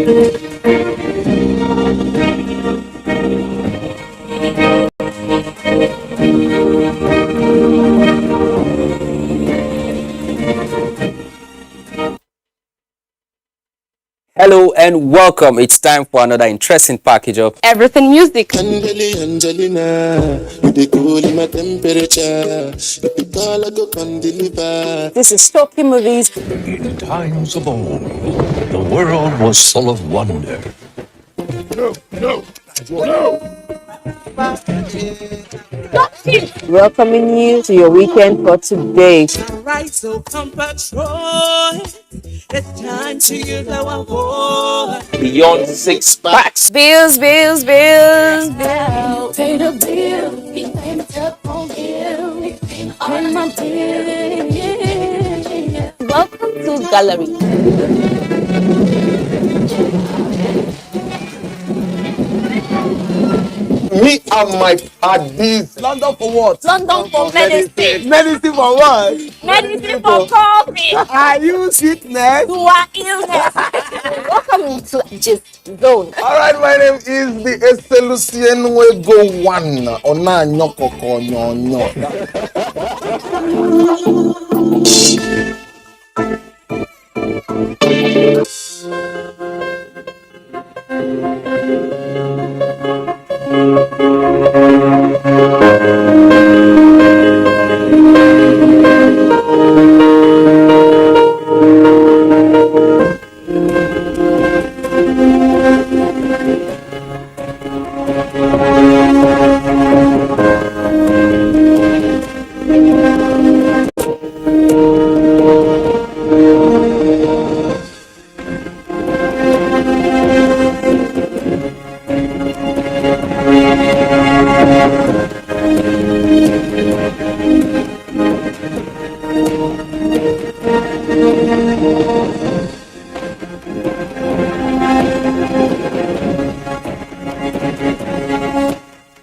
Hello and welcome. It's time for another interesting package of everything music. Angelina, they cool my temperature. This is Toki Movies. In times of old, the world was full of wonder. No. Welcoming you to your weekend for today. Right, so come patrol. It's time to use our voice. Beyond Six Packs. Bills. Pay the bill. He pay my telephone bill. He pay my bill. Welcome to Gallery. Me and my parties. London for what? London for medicine. Medicine for what? Medicine for coffee. Are you sickness? To our illness. Welcome to Gist Zone. Alright, my name is the Eselucien Wego One. Ona nyokoko nyonyo.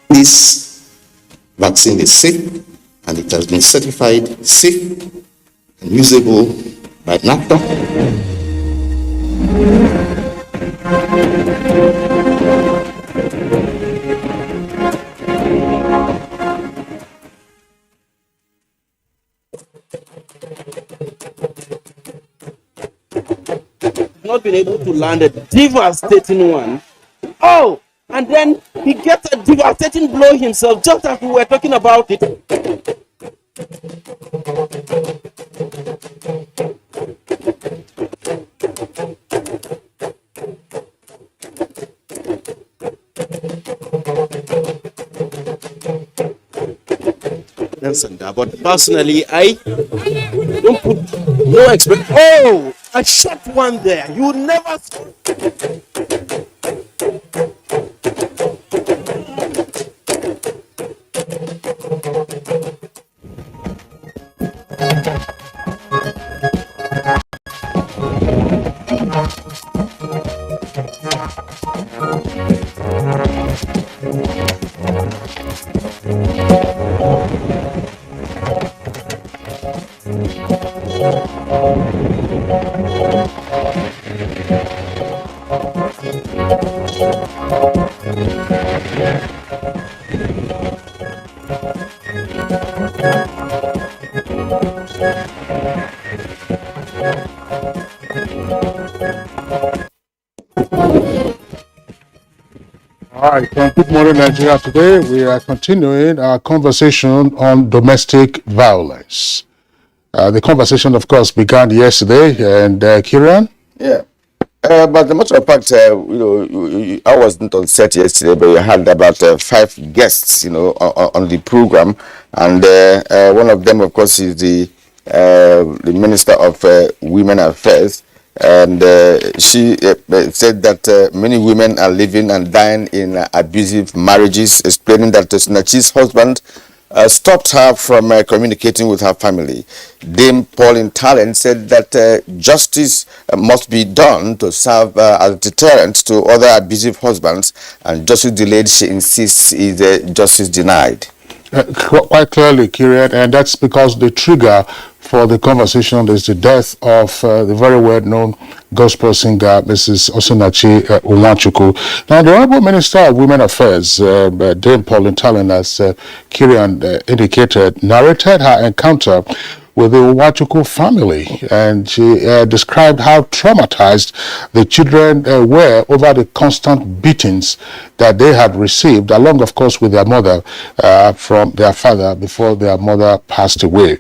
This vaccine is safe and it has been certified safe and usable by NAFTA. Not been able to land a devastating one. Oh, and then he gets a devastating blow himself, just as we were talking about it. But personally, I don't put no expect. Oh, a shot one there. You never. All right, from Good Morning Nigeria today, we are continuing our conversation on domestic violence. The conversation, of course, began yesterday, and Kieran? Yeah. But the matter of fact, I wasn't on set yesterday, but we had about 5 guests, on the program, and one of them, of course, is the Minister of Women Affairs, and she said that many women are living and dying in abusive marriages, explaining that Snachi's husband stopped her from communicating with her family. Dame Pauline Talent said that justice must be done to serve as a deterrent to other abusive husbands, and justice delayed, she insists, is justice denied. Quite clearly, Kieran, and that's because the trigger for the conversation is the death of the very well-known gospel singer, Mrs. Osinachi Onwachukwu. Now, the Honorable Minister of Women Affairs, Dame Pauline Talon, as Kirian indicated, narrated her encounter with the Onwachukwu family, and she described how traumatized the children were over the constant beatings that they had received, along, of course, with their mother from their father before their mother passed away.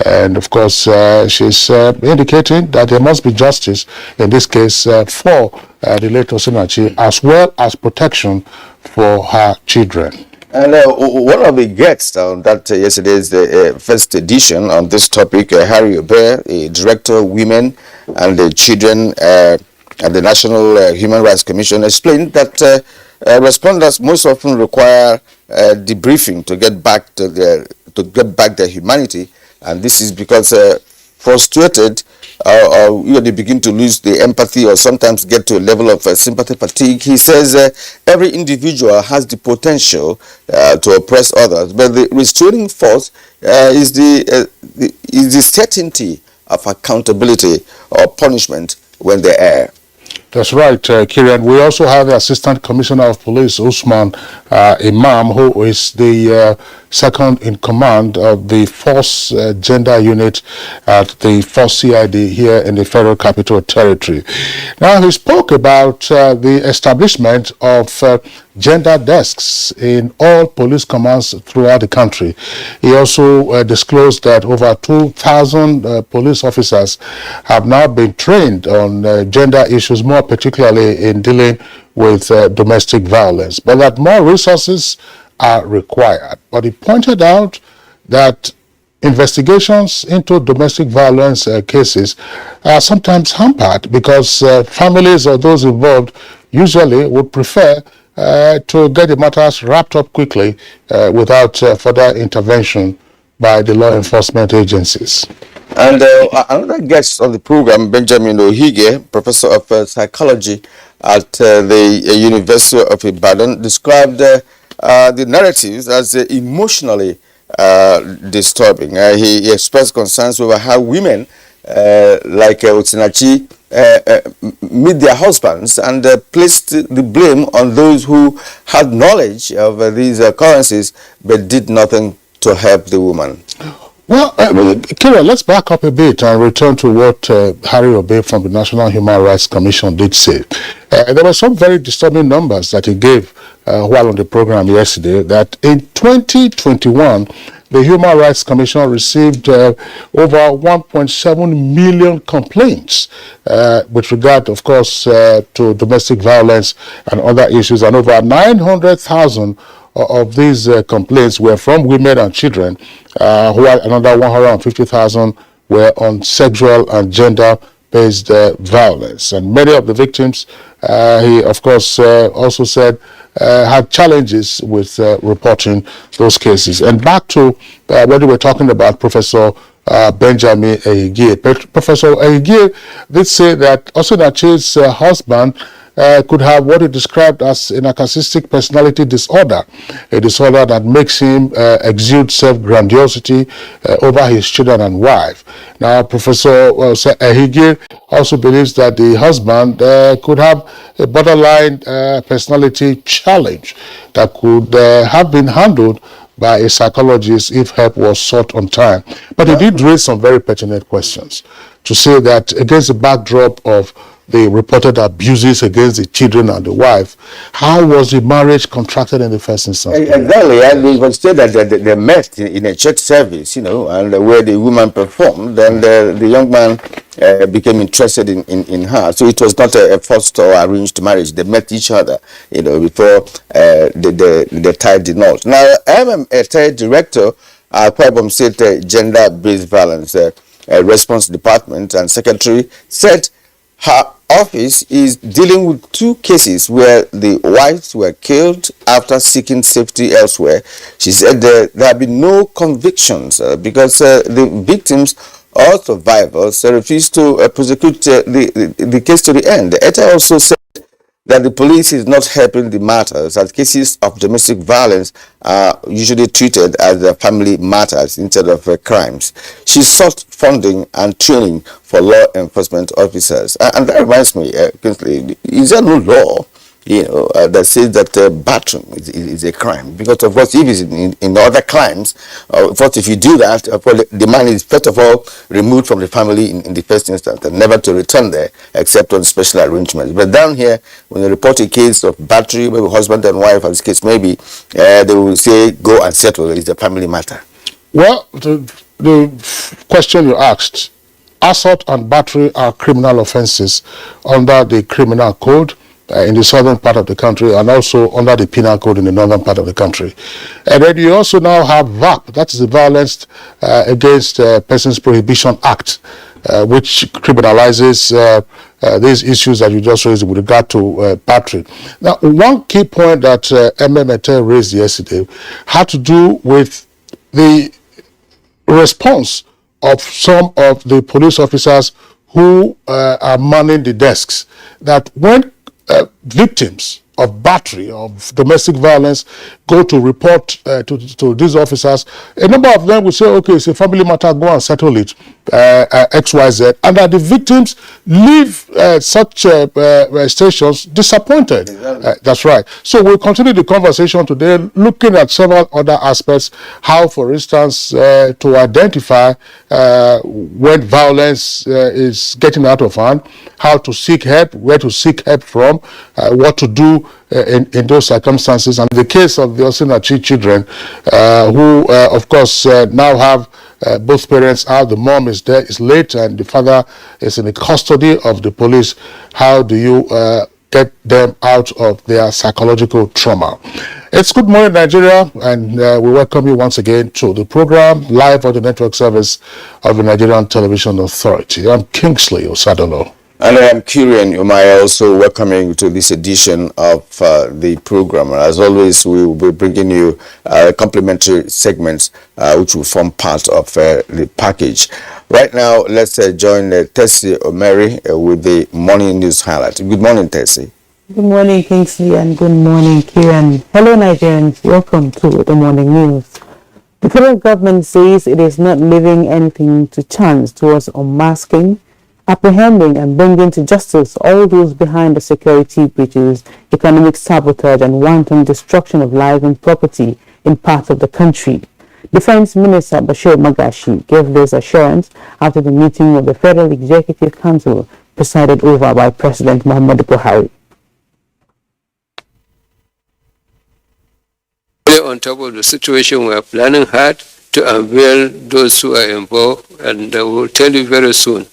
And, of course, she's indicating that there must be justice in this case for the late Osinachi, as well as protection for her children. And one of the guests on that yesterday's first edition on this topic, Harry Obe, a director of women and children at the National Human Rights Commission, explained that respondents most often require debriefing to get back to their humanity, and this is because frustrated, they begin to lose the empathy or sometimes get to a level of sympathy fatigue. He says every individual has the potential to oppress others, but the restraining force is the certainty of accountability or punishment when they err. That's right, Kieran. We also have the Assistant Commissioner of Police, Usman Imam, who is the second in command of the Force Gender Unit at the Force CID here in the Federal Capital Territory. Now, he spoke about the establishment of gender desks in all police commands throughout the country. He also disclosed that over 2,000 police officers have now been trained on gender issues, more particularly in dealing with domestic violence, but that more resources are required. But he pointed out that investigations into domestic violence cases are sometimes hampered because families or those involved usually would prefer to get the matters wrapped up quickly without further intervention by the law enforcement agencies. And another guest on the program, Benjamin Ohige, professor of psychology at the University of Ibadan, described the narratives as emotionally disturbing. He expressed concerns over how women like Osinachi meet their husbands and placed the blame on those who had knowledge of these occurrences but did nothing to help the woman. Well, Kira, let's back up a bit and return to what Harry Obe from the National Human Rights Commission did say. There were some very disturbing numbers that he gave while on the program yesterday, that in 2021, the Human Rights Commission received over 1.7 million complaints with regard, of course, to domestic violence and other issues, and over 900,000 of these complaints were from women and children, while another 150,000 were on sexual and gender-based violence. And many of the victims, he of course also said, had challenges with reporting those cases. And back to what we were talking about, Professor Benjamin Ehige. Professor Ehige did say that Osinachi's husband could have what he described as a narcissistic personality disorder, a disorder that makes him exude self-grandiosity over his children and wife. Now, Professor Ehige also believes that the husband could have a borderline personality challenge that could have been handled by a psychologist if help was sought on time. But he did raise some very pertinent questions to say that against the backdrop of the reported abuses against the children and the wife, how was the marriage contracted in the first instance? Exactly, and we would say that they met in a church service, and where the woman performed, and the young man became interested in her. So it was not a forced or arranged marriage. They met each other, before they tied the knot. Now, I'm a retired director at Kwabom State Gender-Based Violence Response Department, and Secretary said her office is dealing with 2 cases where the wives were killed after seeking safety elsewhere. She said there have been no convictions because the victims or survivors refused to prosecute the case to the end. ETA also said that the police is not helping the matters, that cases of domestic violence are usually treated as family matters instead of crimes. She sought funding and training for law enforcement officers. And that reminds me, Kingsley, is there no law that says that bathroom is a crime? Because of course, if it's in other crimes, first if you do that, the man is first of all removed from the family in the first instance, and never to return there except on special arrangements. But down here, when you report a case of battery, maybe husband and wife, as the case maybe, they will say go and settle. It's a family matter. Well, the question you asked, assault and battery are criminal offenses under the criminal code in the southern part of the country, and also under the penal code in the northern part of the country. And then you also now have VAP, that is the Violence Against Persons Prohibition Act, which criminalizes these issues that you just raised with regard to battery. Now, one key point that MMT raised yesterday had to do with the response of some of the police officers who are manning the desks, that when victims of battery, of domestic violence, go to report to these officers, a number of them will say, okay, it's a family matter, go and settle it, XYZ, and that the victims leave such stations disappointed. That's right. So we'll continue the conversation today, looking at several other aspects, how, for instance, to identify when violence is getting out of hand, how to seek help, where to seek help from, what to do in those circumstances. And in the case of the Osinachi children, who, of course, now have both parents out, the mom is there, is late, and the father is in the custody of the police. How do you get them out of their psychological trauma? It's Good Morning Nigeria, and we welcome you once again to the program, live on the network service of the Nigerian Television Authority. I'm Kingsley Osadolo. And I am Kirian Umaya, also welcoming you to this edition of the program. And as always, we will be bringing you complimentary segments which will form part of the package. Right now, let's join Tessie Omeri with the morning news highlight. Good morning, Tessie. Good morning, Kingsley, and good morning, Kieran. Hello, Nigerians. Welcome to the morning news. The federal government says it is not leaving anything to chance towards unmasking, apprehending and bringing to justice all those behind the security breaches, economic sabotage and wanton destruction of life and property in parts of the country. Defense Minister Bashir Magashi gave this assurance after the meeting of the Federal Executive Council presided over by President Muhammadu Buhari. On top of the situation, we are planning hard to unveil those who are involved, and we'll tell you very soon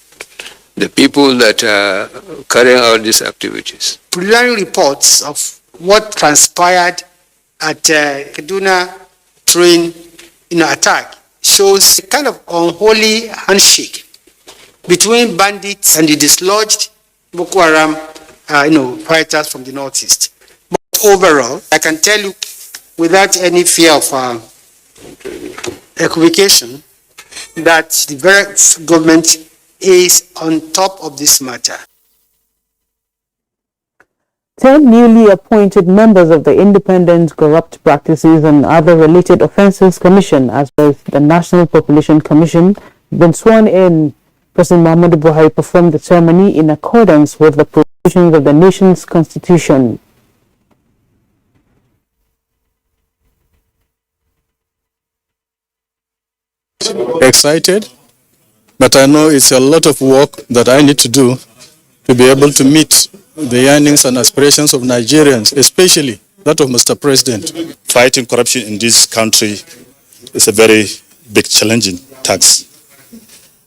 the people that are carrying out these activities. Preliminary reports of what transpired at Kaduna train attack shows a kind of unholy handshake between bandits and the dislodged Boko Haram fighters from the northeast. But overall, I can tell you without any fear of equivocation that the very government is on top of this matter. 10 newly appointed members of the Independent Corrupt Practices and Other Related Offences Commission, as well as the National Population Commission, been sworn in. President Muhammadu Buhari performed the ceremony in accordance with the provisions of the nation's constitution. Excited, but I know it's a lot of work that I need to do to be able to meet the yearnings and aspirations of Nigerians, especially that of Mr. President. Fighting corruption in this country is a very big challenging task.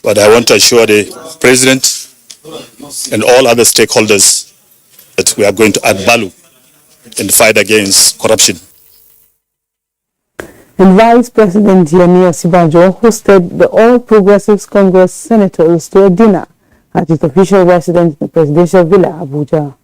But I want to assure the President and all other stakeholders that we are going to add value in the fight against corruption. And Vice President Yemi Osinbajo hosted the All Progressives Congress senators to a dinner at his official residence in the presidential villa, Abuja.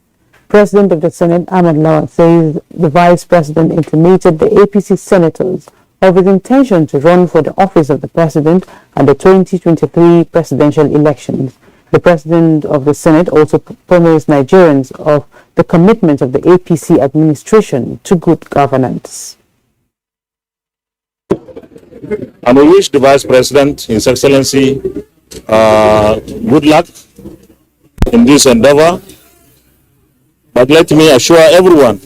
President of the Senate, Ahmed Lawal, says the Vice President intimated the APC senators of his intention to run for the office of the President at the 2023 presidential elections. The President of the Senate also promised Nigerians of the commitment of the APC administration to good governance. And we wish the Vice President, His Excellency, good luck in this endeavor. But let me assure everyone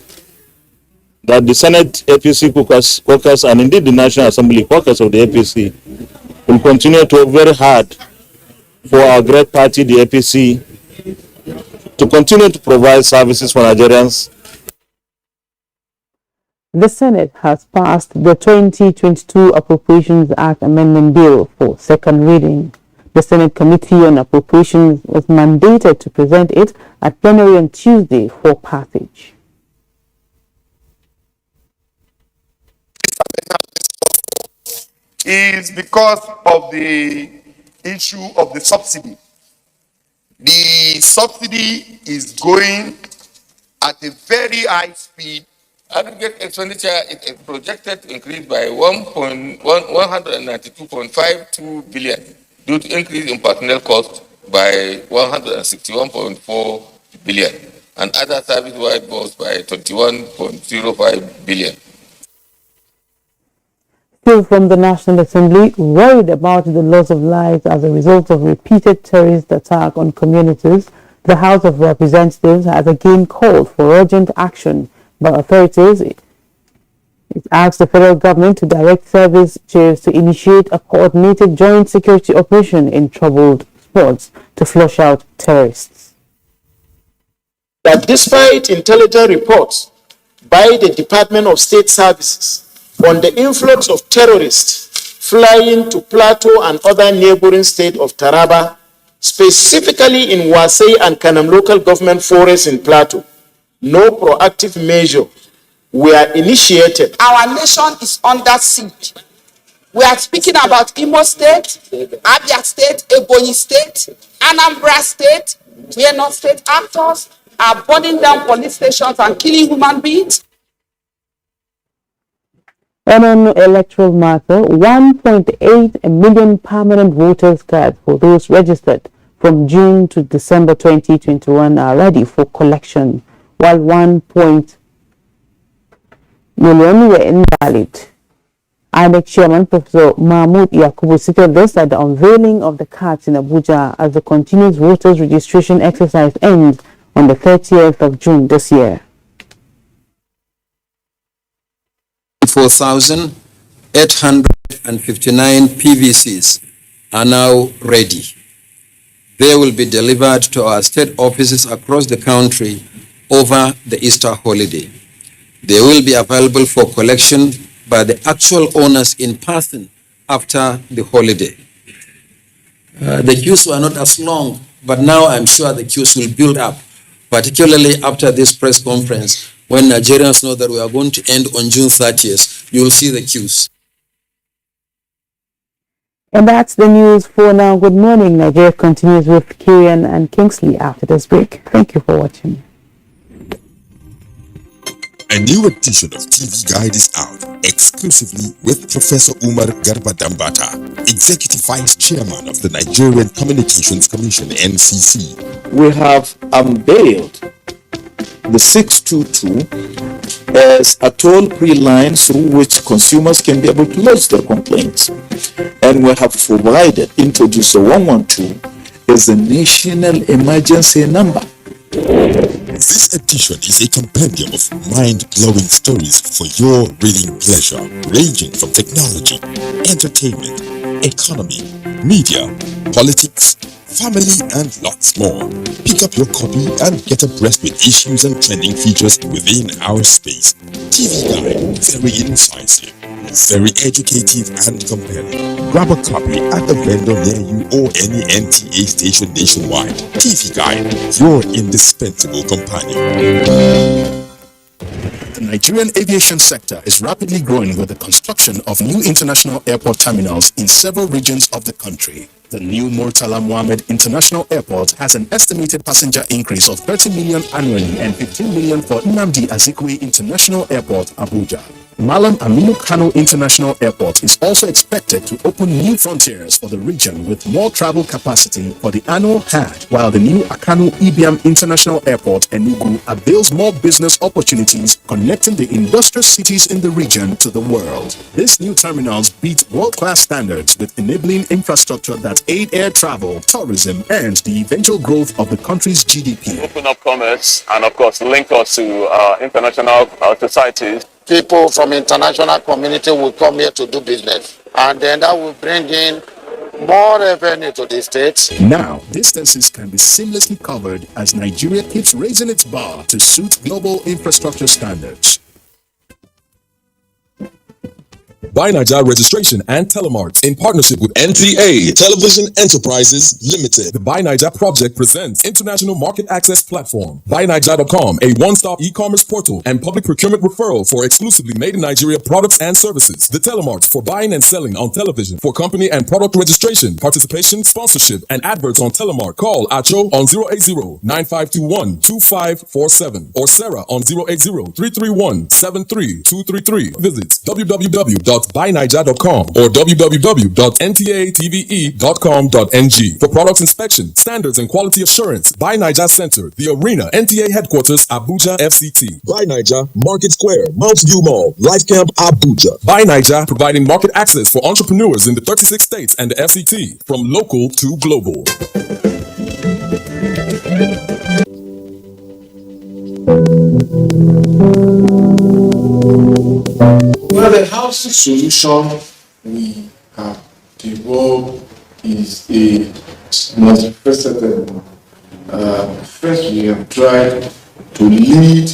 that the Senate APC caucus and indeed the National Assembly caucus of the APC will continue to work very hard for our great party, the APC, to continue to provide services for Nigerians. The Senate has passed the 2022 Appropriations Act Amendment Bill for second reading. The Senate Committee on Appropriations was mandated to present it at plenary on Tuesday for passage. Is because of the issue of the subsidy. The subsidy is going at a very high speed. Aggregate expenditure is projected to increase by 192.52 billion due to increase in personnel cost by 161.4 billion and other service-wide costs by 21.05 billion. Still from the National Assembly, worried about the loss of lives as a result of repeated terrorist attack on communities, the House of Representatives has again called for urgent action by authorities. It asked the federal government to direct service chiefs to initiate a coordinated joint security operation in troubled spots to flush out terrorists. That despite intelligence reports by the Department of State Services on the influx of terrorists flying to Plateau and other neighboring states of Taraba, specifically in Wasai and Kanam local government forests in Plateau, no proactive measure were initiated. Our nation is under siege. We are speaking about Imo State, Abia State, Ebonyi State, Anambra State, where non-state actors are burning down police stations and killing human beings. And on electoral matter, 1.8 million permanent voters cards for those registered from June to December 2021 are ready for collection, while 1 million were invalid. INEC Chairman Professor Mahmoud Yakubu cited this at the unveiling of the cards in Abuja as the continuous voters registration exercise ends on the 30th of June this year. 4,859 PVCs are now ready. They will be delivered to our state offices across the country over the Easter holiday. They will be available for collection by the actual owners in person after the holiday. The queues were not as long, but now I'm sure the queues will build up, particularly after this press conference. When Nigerians know that we are going to end on June 30th, you will see the queues. And that's the news for now. Good morning. Nigeria continues with Kirian and Kingsley after this break. Thank you for watching. A new edition of TV Guide is out, exclusively with Professor Umar Garba Dambata, Executive Vice Chairman of the Nigerian Communications Commission, NCC. We have unveiled the 622 as a toll-free line through which consumers can be able to lodge their complaints. And we have introduced the 112 as a national emergency number. This edition is a compendium of mind-blowing stories for your reading pleasure, ranging from technology, entertainment, economy, media, politics, family, and lots more. Pick up your copy and get abreast with issues and trending features within our space. TV Guide, very incisive, very educative and compelling. Grab a copy at a vendor near you or any NTA station nationwide. TV Guide, your indispensable companion. The Nigerian aviation sector is rapidly growing with the construction of new international airport terminals in several regions of the country. The new Murtala Mohammed International Airport has an estimated passenger increase of 30 million annually and 15 million for Nnamdi Azikiwe International Airport, Abuja. Malam Aminu Kano International Airport is also expected to open new frontiers for the region with more travel capacity for the annual Hajj, while the new Akanu Ibiam International Airport, Enugu, avails more business opportunities connecting the industrial cities in the region to the world. These new terminals beat world-class standards with enabling infrastructure that aid air travel, tourism, and the eventual growth of the country's GDP. Open up commerce and, of course, link us to international societies. People from international community will come here to do business, and then that will bring in more revenue to the state. Now, distances can be seamlessly covered as Nigeria keeps raising its bar to suit global infrastructure standards. Buy Nigeria Registration and Telemarks in partnership with NTA Television Enterprises Limited. The Buy Nigeria project presents International Market Access Platform. BuyNigeria.com, a one-stop e-commerce portal and public procurement referral for exclusively made in Nigeria products and services. The Telemarks for buying and selling on television for company and product registration, participation, sponsorship, and adverts on Telemark. Call Acho on 080-9521-2547 or Sarah on 080-331-73233. Visit www.buynigeria.com or www.ntatve.com.ng. For products inspection, standards and quality assurance, Buy Nigeria Center, The Arena, NTA Headquarters, Abuja, FCT. Buy Nigeria, Market Square, Mount View Mall, Life Camp, Abuja. Buy Nigeria, providing market access for entrepreneurs in the 36 states and the FCT, from local to global. Well, the housing solution we have developed is a multifaceted one. First, we have tried to lead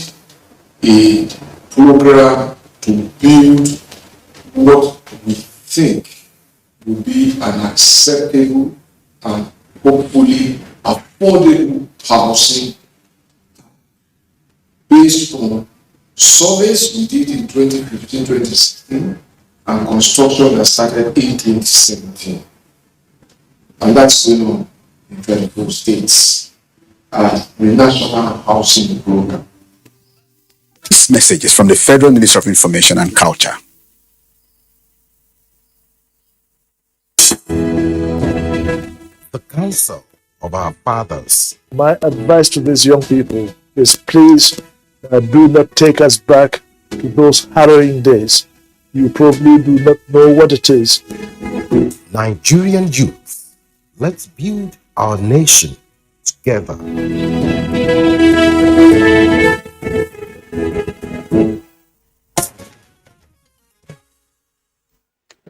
a program to build what we think will be an acceptable and hopefully affordable housing based on surveys we did in 2015-2016 and construction that started in 2017. And that's going on in 24 states as the National Housing Program. This message is from the Federal Ministry of Information and Culture. The counsel of our fathers. My advice to these young people is please do not take us back to those harrowing days. You probably do not know what it is. Nigerian youth, let's build our nation together.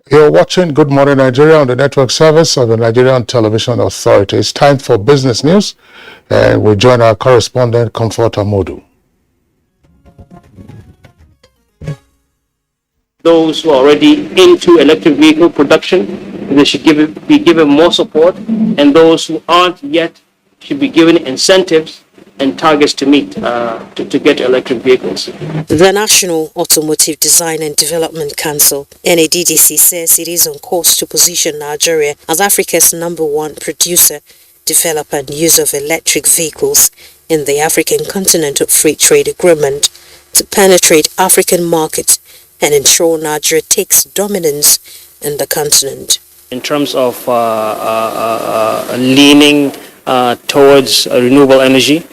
You're watching Good Morning Nigeria on the network service of the Nigerian Television Authority. It's time for business news, and we join our correspondent, Comfort Amodu. Those who are already into electric vehicle production, they should be given more support, and those who aren't yet should be given incentives and targets to meet to get electric vehicles. The National Automotive Design and Development Council, NADDC, says it is on course to position Nigeria as Africa's #1 producer, developer and user of electric vehicles in the African Continental Free Trade Agreement to penetrate African markets and ensure Nigeria takes dominance in the continent. In terms of leaning towards renewable energy,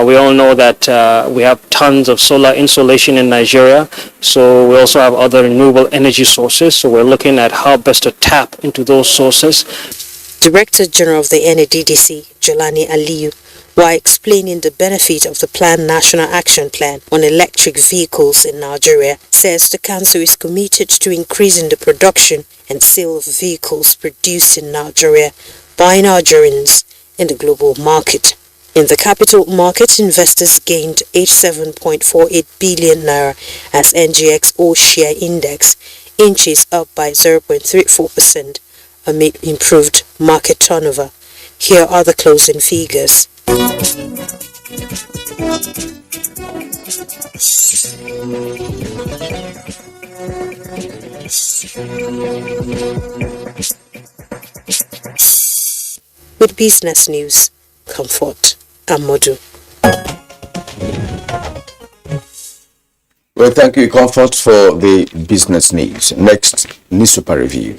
we all know that we have tons of solar insolation in Nigeria, so we also have other renewable energy sources, so we're looking at how best to tap into those sources. Director General of the NADDC, Jelani Aliyu, while explaining the benefit of the planned National Action Plan on electric vehicles in Nigeria, says the council is committed to increasing the production and sale of vehicles produced in Nigeria by Nigerians in the global market. In the capital market, investors gained 87.48 billion naira as NGX all-share index inches up by 0.34% amid improved market turnover. Here are the closing figures. With business news, Comfort Amodu. Well, thank you, Comfort, for the business news. Next, newspaper review.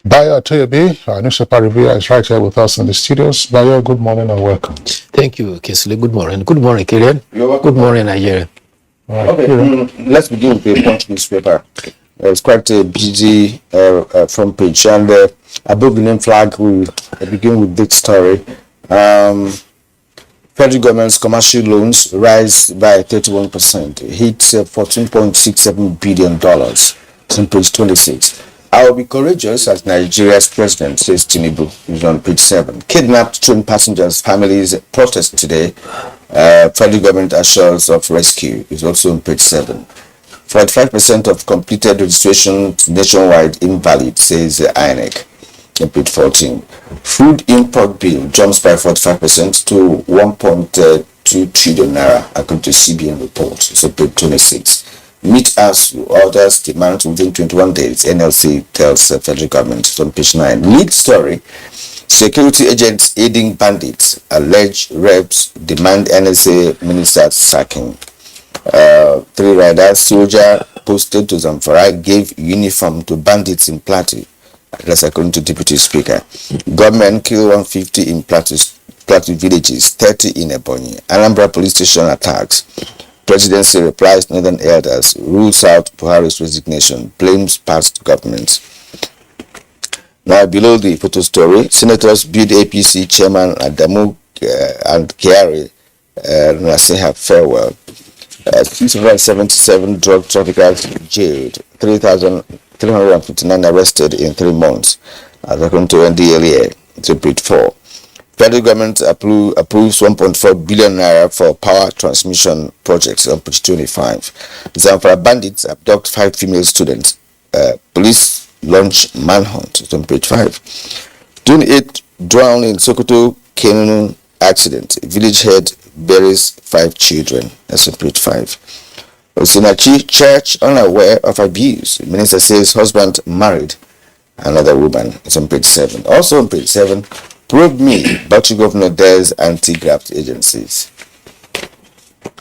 Bayo Toyobi, our newspaper reviewer, is right here with us in the studios. Bayo, good morning and welcome. Thank you, Kinsley. Good morning. Good morning, Kirian. Good morning, Nigeria. Okay, let's begin with the Punch newspaper. It's quite a busy front page, and above the name flag, we begin with this story. Federal government's commercial loans rise by 31%, hit $14.67 billion. It's on page 26. I will be courageous as Nigeria's president, says Tinubu, is on page 7. Kidnapped train passengers' families protest today. Federal government assures of rescue is also on page 7. 45% of completed registrations nationwide invalid, says INEC. On page 14. Food import bill jumps by 45% to 1.2 trillion naira, according to CBN report. So page 26. Meet us orders demand within 21 days, NLC tells the federal government. On page 9. Lead story. Security agents aiding bandits. Alleged reps demand NSA minister sacking. 3 riders, soldier posted to Zamfara, gave uniform to bandits in Plateau. That's according to Deputy Speaker. Government kill 150 in Plateau villages, 30 in Ebonyi. Anambra police station attacks. Presidency replies Northern elders, rules out Buhari's resignation, blames past government. Now below the photo story, senators bid APC chairman Adamu and Kyari Nasiha farewell. 677 drug traffickers jailed, 3,359 arrested in 3 months, as according to NDLEA, repeat 4. Federal government approves 1.4 billion naira for power transmission projects on page 25. Zamfara bandits abduct 5 female students. Police launch manhunt on page 5. 28 drowned in Sokoto canoe accident. Village head buries 5 children. That's on page 5. Osinachi church unaware of abuse. Minister says husband married another woman. It's on page 7. Also on page 7. Probe me, Bauchi governor dares anti-graft agencies.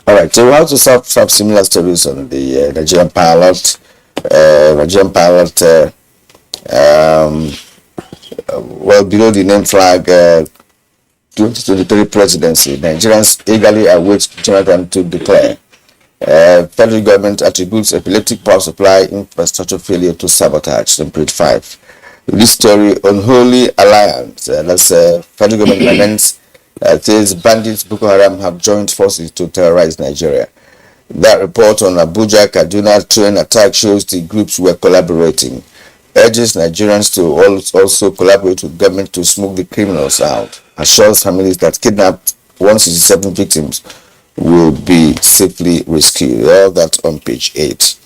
All right, so we have to have similar stories on the Nigerian pilot. Well, below the name flag, 2023 presidency, Nigerians eagerly await Jonathan to declare. Federal government attributes epileptic power supply infrastructure failure to sabotage. On page 5. This story, Unholy Alliance, that's federal government laments, says bandits Boko Haram have joined forces to terrorize Nigeria. That report on Abuja Kaduna train attack shows the groups were collaborating. Urges Nigerians to also collaborate with government to smoke the criminals out. Assures families that kidnapped 167 victims will be safely rescued. All that on page 8.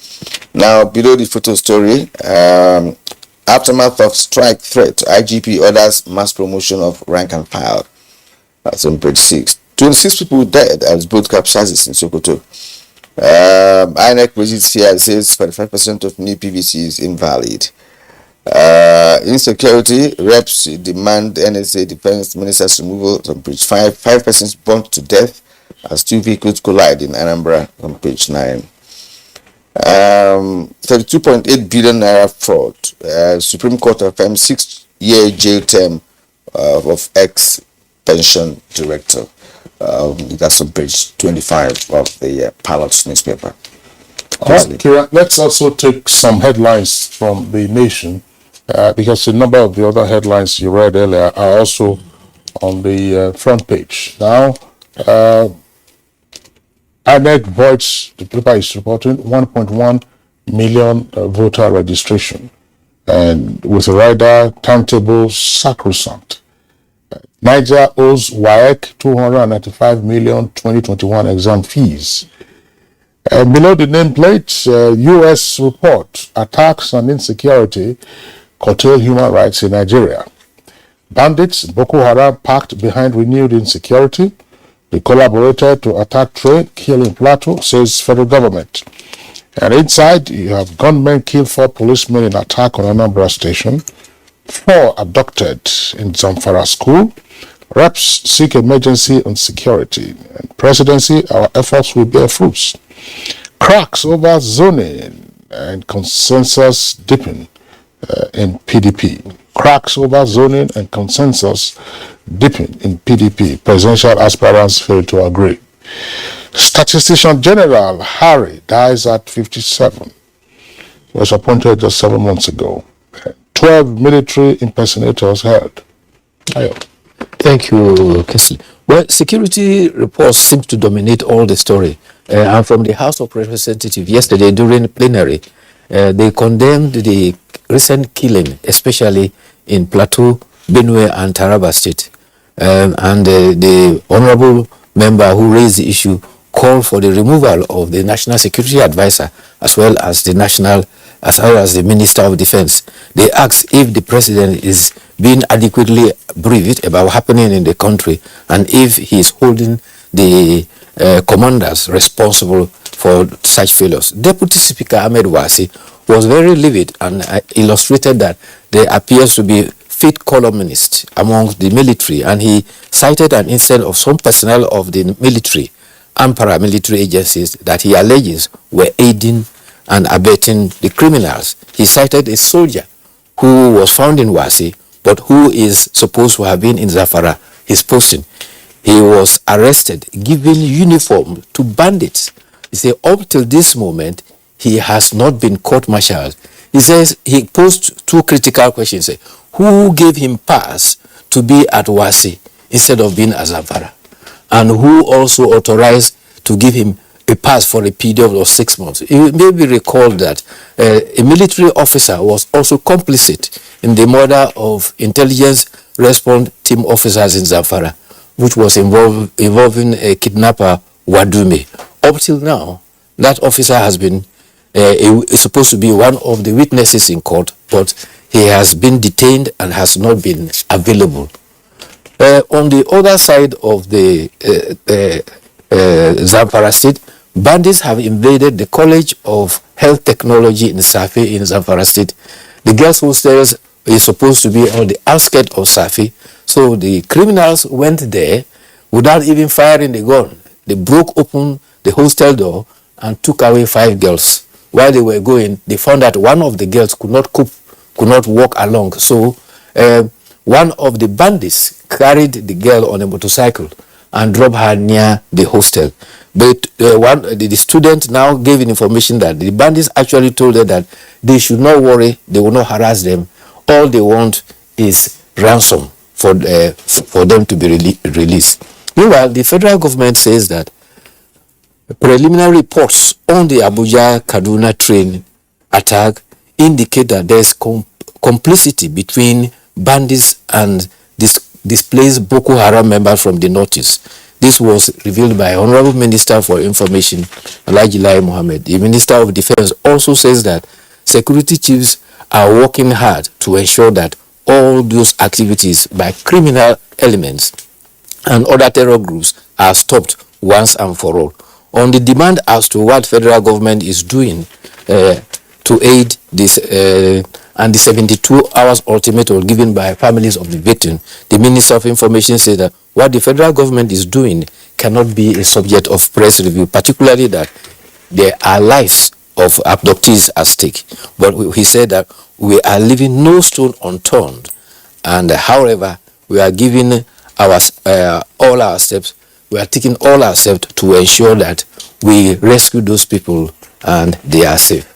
Now, below the photo story, aftermath of strike threat, IGP orders mass promotion of rank and file. That's on page 6. 26 people dead as boat capsizes in Sokoto. INEC raises fear and says 45% of new PVC is invalid. Insecurity, reps demand NSA defense minister's removal on page 5. 5 persons burnt to death as 2 vehicles collide in Anambra on page 9. 32.8 billion naira fraud. Supreme Court affirms 6-year jail term of ex-pension director. That's on page 25 of the Pilot's newspaper. All right, Kira, let's also take some headlines from the Nation, because a number of the other headlines you read earlier are also on the front page. Now, INEC voids, the paper is reporting 1.1 million voter registration, and with a rider timetable sacrosanct. Niger owes WAEC 295 million 2021 exam fees. Below the nameplate, U.S. report, attacks and insecurity curtail human rights in Nigeria. Bandits, Boko Haram packed behind renewed insecurity. They collaborated to attack train, killing Plateau, says federal government. And inside, you have gunmen kill 4 policemen in attack on Anambra station. 4 abducted in Zamfara school. Reps seek emergency on security. And presidency, our efforts will bear fruits. Cracks over zoning and consensus deepen in PDP. Cracks over zoning and consensus deepen in PDP. Presidential aspirants fail to agree. Statistician General Harry dies at 57. He was appointed just 7 months ago. 12 military impersonators held. Thank you, Kingsley. Well, security reports seem to dominate all the story. And from the House of Representatives yesterday during plenary, they condemned the recent killing, especially in Plateau, Benue, and Taraba State. And the honorable member who raised the issue called for the removal of the National Security Advisor as well as the Minister of Defense. They asked if the president is being adequately briefed about what's happening in the country and if he is holding the commanders responsible for such failures. Deputy Speaker Ahmed Wasi was very livid and illustrated that there appears to be fit columnists among the military, and he cited an incident of some personnel of the military and paramilitary agencies that he alleges were aiding and abetting the criminals. He cited a soldier who was found in Wasi, but who is supposed to have been in Zafara, his posting. He was arrested, given uniform to bandits. He said up till this moment, he has not been court-martialed. He says he posed 2 critical questions. Who gave him pass to be at Wasi instead of being at Zamfara? And who also authorized to give him a pass for a period of 6 months? You may be recalled that a military officer was also complicit in the murder of intelligence response team officers in Zamfara, which was involving a kidnapper, Wadume. Up till now, that officer has been is supposed to be one of the witnesses in court, but he has been detained and has not been available. On the other side of the Zamfara state, bandits have invaded the College of Health Technology in Safi in Zamfara state. The girls' hostels is supposed to be on the outskirts of Safi, so the criminals went there without even firing the gun. They broke open the hostel door and took away 5 girls. While they were going, they found that one of the girls could not walk along. So one of the bandits carried the girl on a motorcycle and dropped her near the hostel. But the student now gave information that the bandits actually told her that they should not worry, they will not harass them. All they want is ransom for them to be released. Meanwhile, the federal government says that preliminary reports on the Abuja-Kaduna train attack indicate that there is complicity between bandits and displaced Boko Haram members from the northeast. This was revealed by Honorable Minister for Information, Alhaji Lai Mohammed. The Minister of Defense also says that security chiefs are working hard to ensure that all those activities by criminal elements and other terror groups are stopped once and for all. On the demand as to what federal government is doing to aid this and the 72 hours ultimatum given by families of the victim, the Minister of Information said that what the federal government is doing cannot be a subject of press review, particularly that there are lives of abductees at stake. But he said that we are leaving no stone unturned, and however, we are giving all our steps. We are taking all our steps to ensure that we rescue those people and they are safe.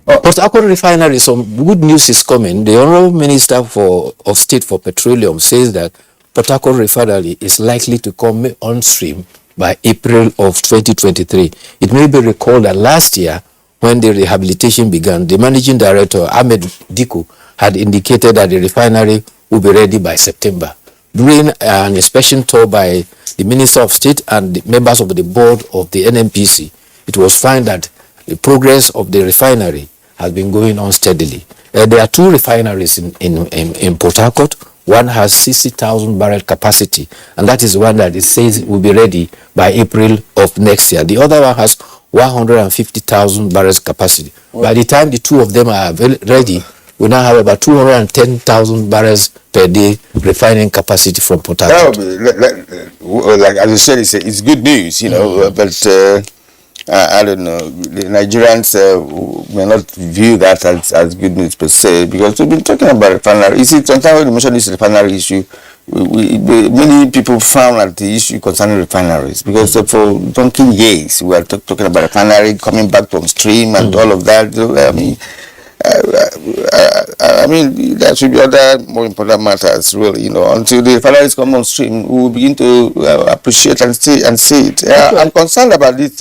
Port Harcourt Refinery, some good news is coming. The Honorable Minister of State for Petroleum says that Port Harcourt Refinery is likely to come on stream by April of 2023. It may be recalled that last year, when the rehabilitation began, the Managing Director, Ahmed Diku, had indicated that the refinery will be ready by September. During an inspection tour by the Minister of State and the members of the board of the NNPC, it was found that the progress of the refinery has been going on steadily. There are two refineries in Port Harcourt. One has 60,000 barrel capacity, and that is the one that it says will be ready by April of next year. The other one has 150,000 barrels capacity. By the time the two of them are ready, we now have about 210,000 barrels per day refining capacity from Port Harcourt. Like as you said, it's good news, you know, but I don't know. The Nigerians may not view that as good news per se, because we've been talking about refinery. You see, sometimes when you mention this refinery issue, many people frown at the issue concerning refineries, because for donkey years we are talking about refinery coming back from stream and all of that. I mean, there should be other more important matters, really. You know, until the refineries come on stream, we will begin to appreciate and see it. I'm concerned about this.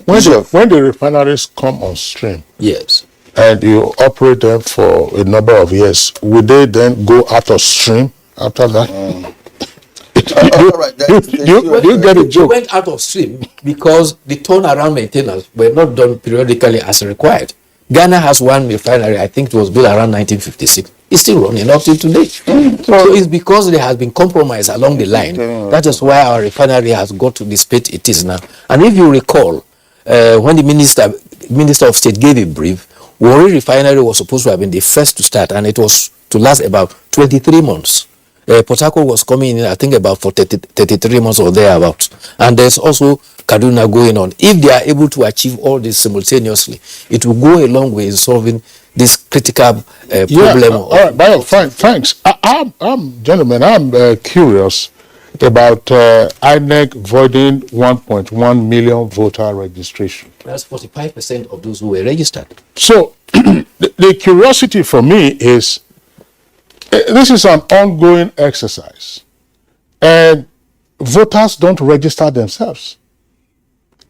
When the refineries come on stream, yes, and you operate them for a number of years, will they then go out of stream after that? You get a joke. They went out of stream because the turnaround maintenance were not done periodically as required. Ghana has one refinery, I think it was built around 1956. It's still running up till today. So it's because there has been compromise along the line. That is why our refinery has got to the state it is now. And if you recall, when the Minister of State gave a brief, Warri Refinery was supposed to have been the first to start, and it was to last about 23 months. Port Harcourt was coming in, I think, about for 33 months or thereabouts. And there's also Kaduna going on. If they are able to achieve all this simultaneously, it will go a long way in solving this critical problem. All right, Bayo, fine, thanks. Gentlemen, I'm curious about INEC voiding 1.1 million voter registration. That's 45% of those who were registered. So the curiosity for me is, this is an ongoing exercise, and voters don't register themselves.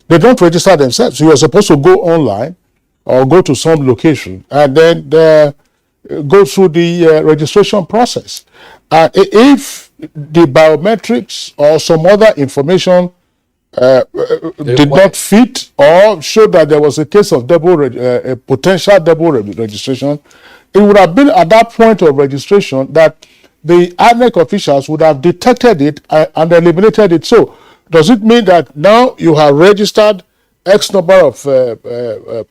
They don't register themselves. You are supposed to go online or go to some location and then go through the registration process. If the biometrics or some other information did not fit or show that there was a case of potential double registration, it would have been at that point of registration that the INEC officials would have detected it and eliminated it. So does it mean that now you have registered X number of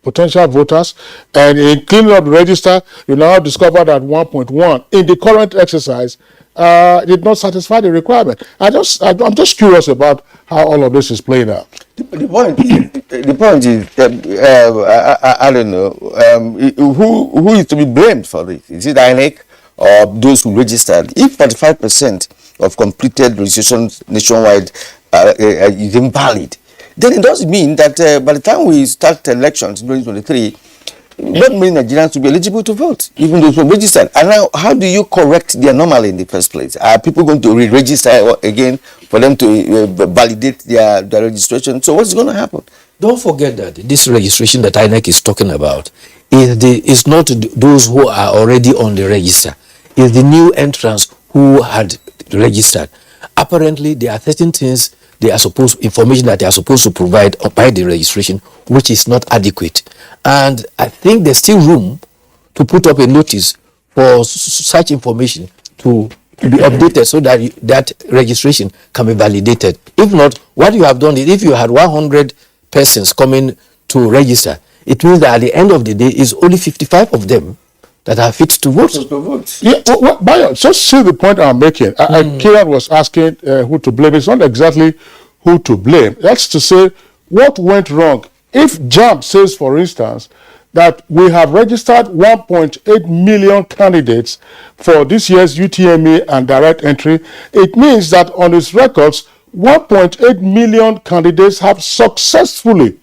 potential voters, and in cleaning up the register, you now discover that 1.1 in the current exercise did not satisfy the requirement? I'm just curious about how all of this is playing out. The point is, I don't know, who is to be blamed for this? Is it INEC or those who registered? If 45% of completed registrations nationwide is invalid, then it does mean that by the time we start elections in 2023, not many Nigerians will be eligible to vote, even those who registered. And now, how do you correct the anomaly in the first place? Are people going to re-register again for them to validate their registration? So what's going to happen? Don't forget that this registration that INEC is talking about is not those who are already on the register. It's the new entrants who had registered. Apparently, there are certain things information that they are supposed to provide by the registration, which is not adequate. And I think there's still room to put up a notice for such information to be updated so that that registration can be validated. If not, what you have done is, if you had 100 persons coming to register, it means that at the end of the day, it's only 55 of them that are fit to vote. Yeah, Bayo, just see the point I'm making. Kieran was asking who to blame. It's not exactly who to blame. That's to say, what went wrong? If JAMB says, for instance, that we have registered 1.8 million candidates for this year's UTME and direct entry, it means that on its records, 1.8 million candidates have successfully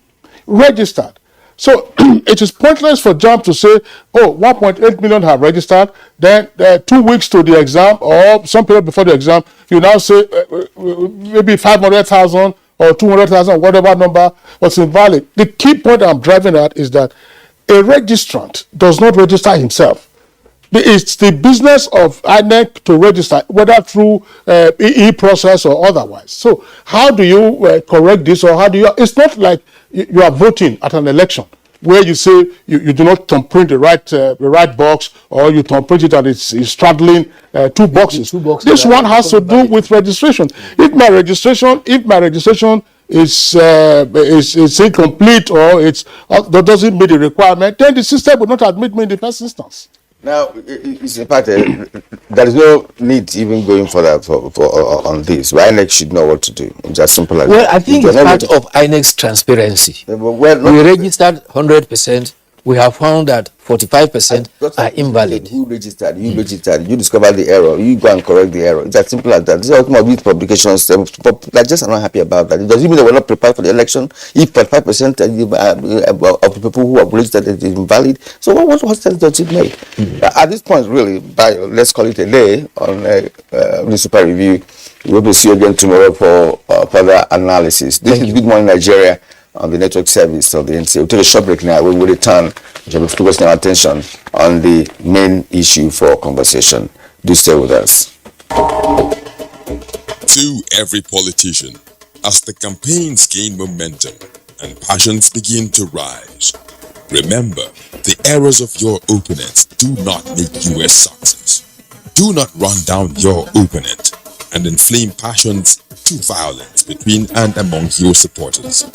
registered. So it is pointless for JAMB to say, oh, 1.8 million have registered, then 2 weeks to the exam or some period before the exam, you now say maybe 500,000 or 200,000, whatever number was invalid. The key point I'm driving at is that a registrant does not register himself. It's the business of INEC to register, whether through e-process or otherwise. So how do you correct this, or how do you? It's not like you are voting at an election. where you say you do not thumbprint the right box, or you thumbprint it and it's straddling two boxes. This one has to do with registration. If my registration is incomplete, or that doesn't meet the requirement, then the system will not admit me in the first instance. Now, it's in fact, there is no need even going further on this. INEC should know what to do. It's as simple as well, that. I think it's part of INEC's transparency. We registered 100%. We have found that 45% are invalid. Who registered? You registered. You discovered the error. You go and correct the error. It's as simple as that. This is what these publications that just are not happy about that. It doesn't mean they were not prepared for the election. If 45% of the people who have registered is invalid, so what sense does it make? At this point, really, let's call it a day on the super review. We will see you again tomorrow for further analysis. This is Good Morning Nigeria on the network service of the NCA. We'll take a short break now. When we return, we shall be focusing our attention on the main issue for conversation. Do stay with us. To every politician, as the campaigns gain momentum and passions begin to rise, remember, the errors of your opponents do not make you a success. Do not run down your opponent and inflame passions to violence between and among your supporters.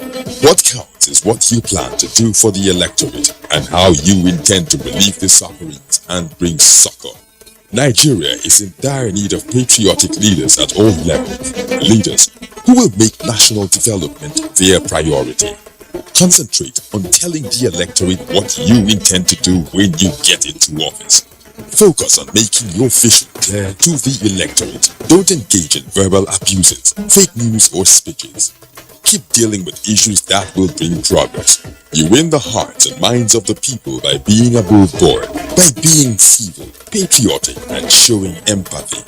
What counts is what you plan to do for the electorate and how you intend to relieve the sufferings and bring succor. Nigeria is in dire need of patriotic leaders at all levels, leaders who will make national development their priority. Concentrate on telling the electorate what you intend to do when you get into office. Focus on making your vision clear to the electorate. Don't engage in verbal abuses, fake news or speeches. Keep dealing with issues that will bring progress. You win the hearts and minds of the people by being above board, by being civil, patriotic, and showing empathy.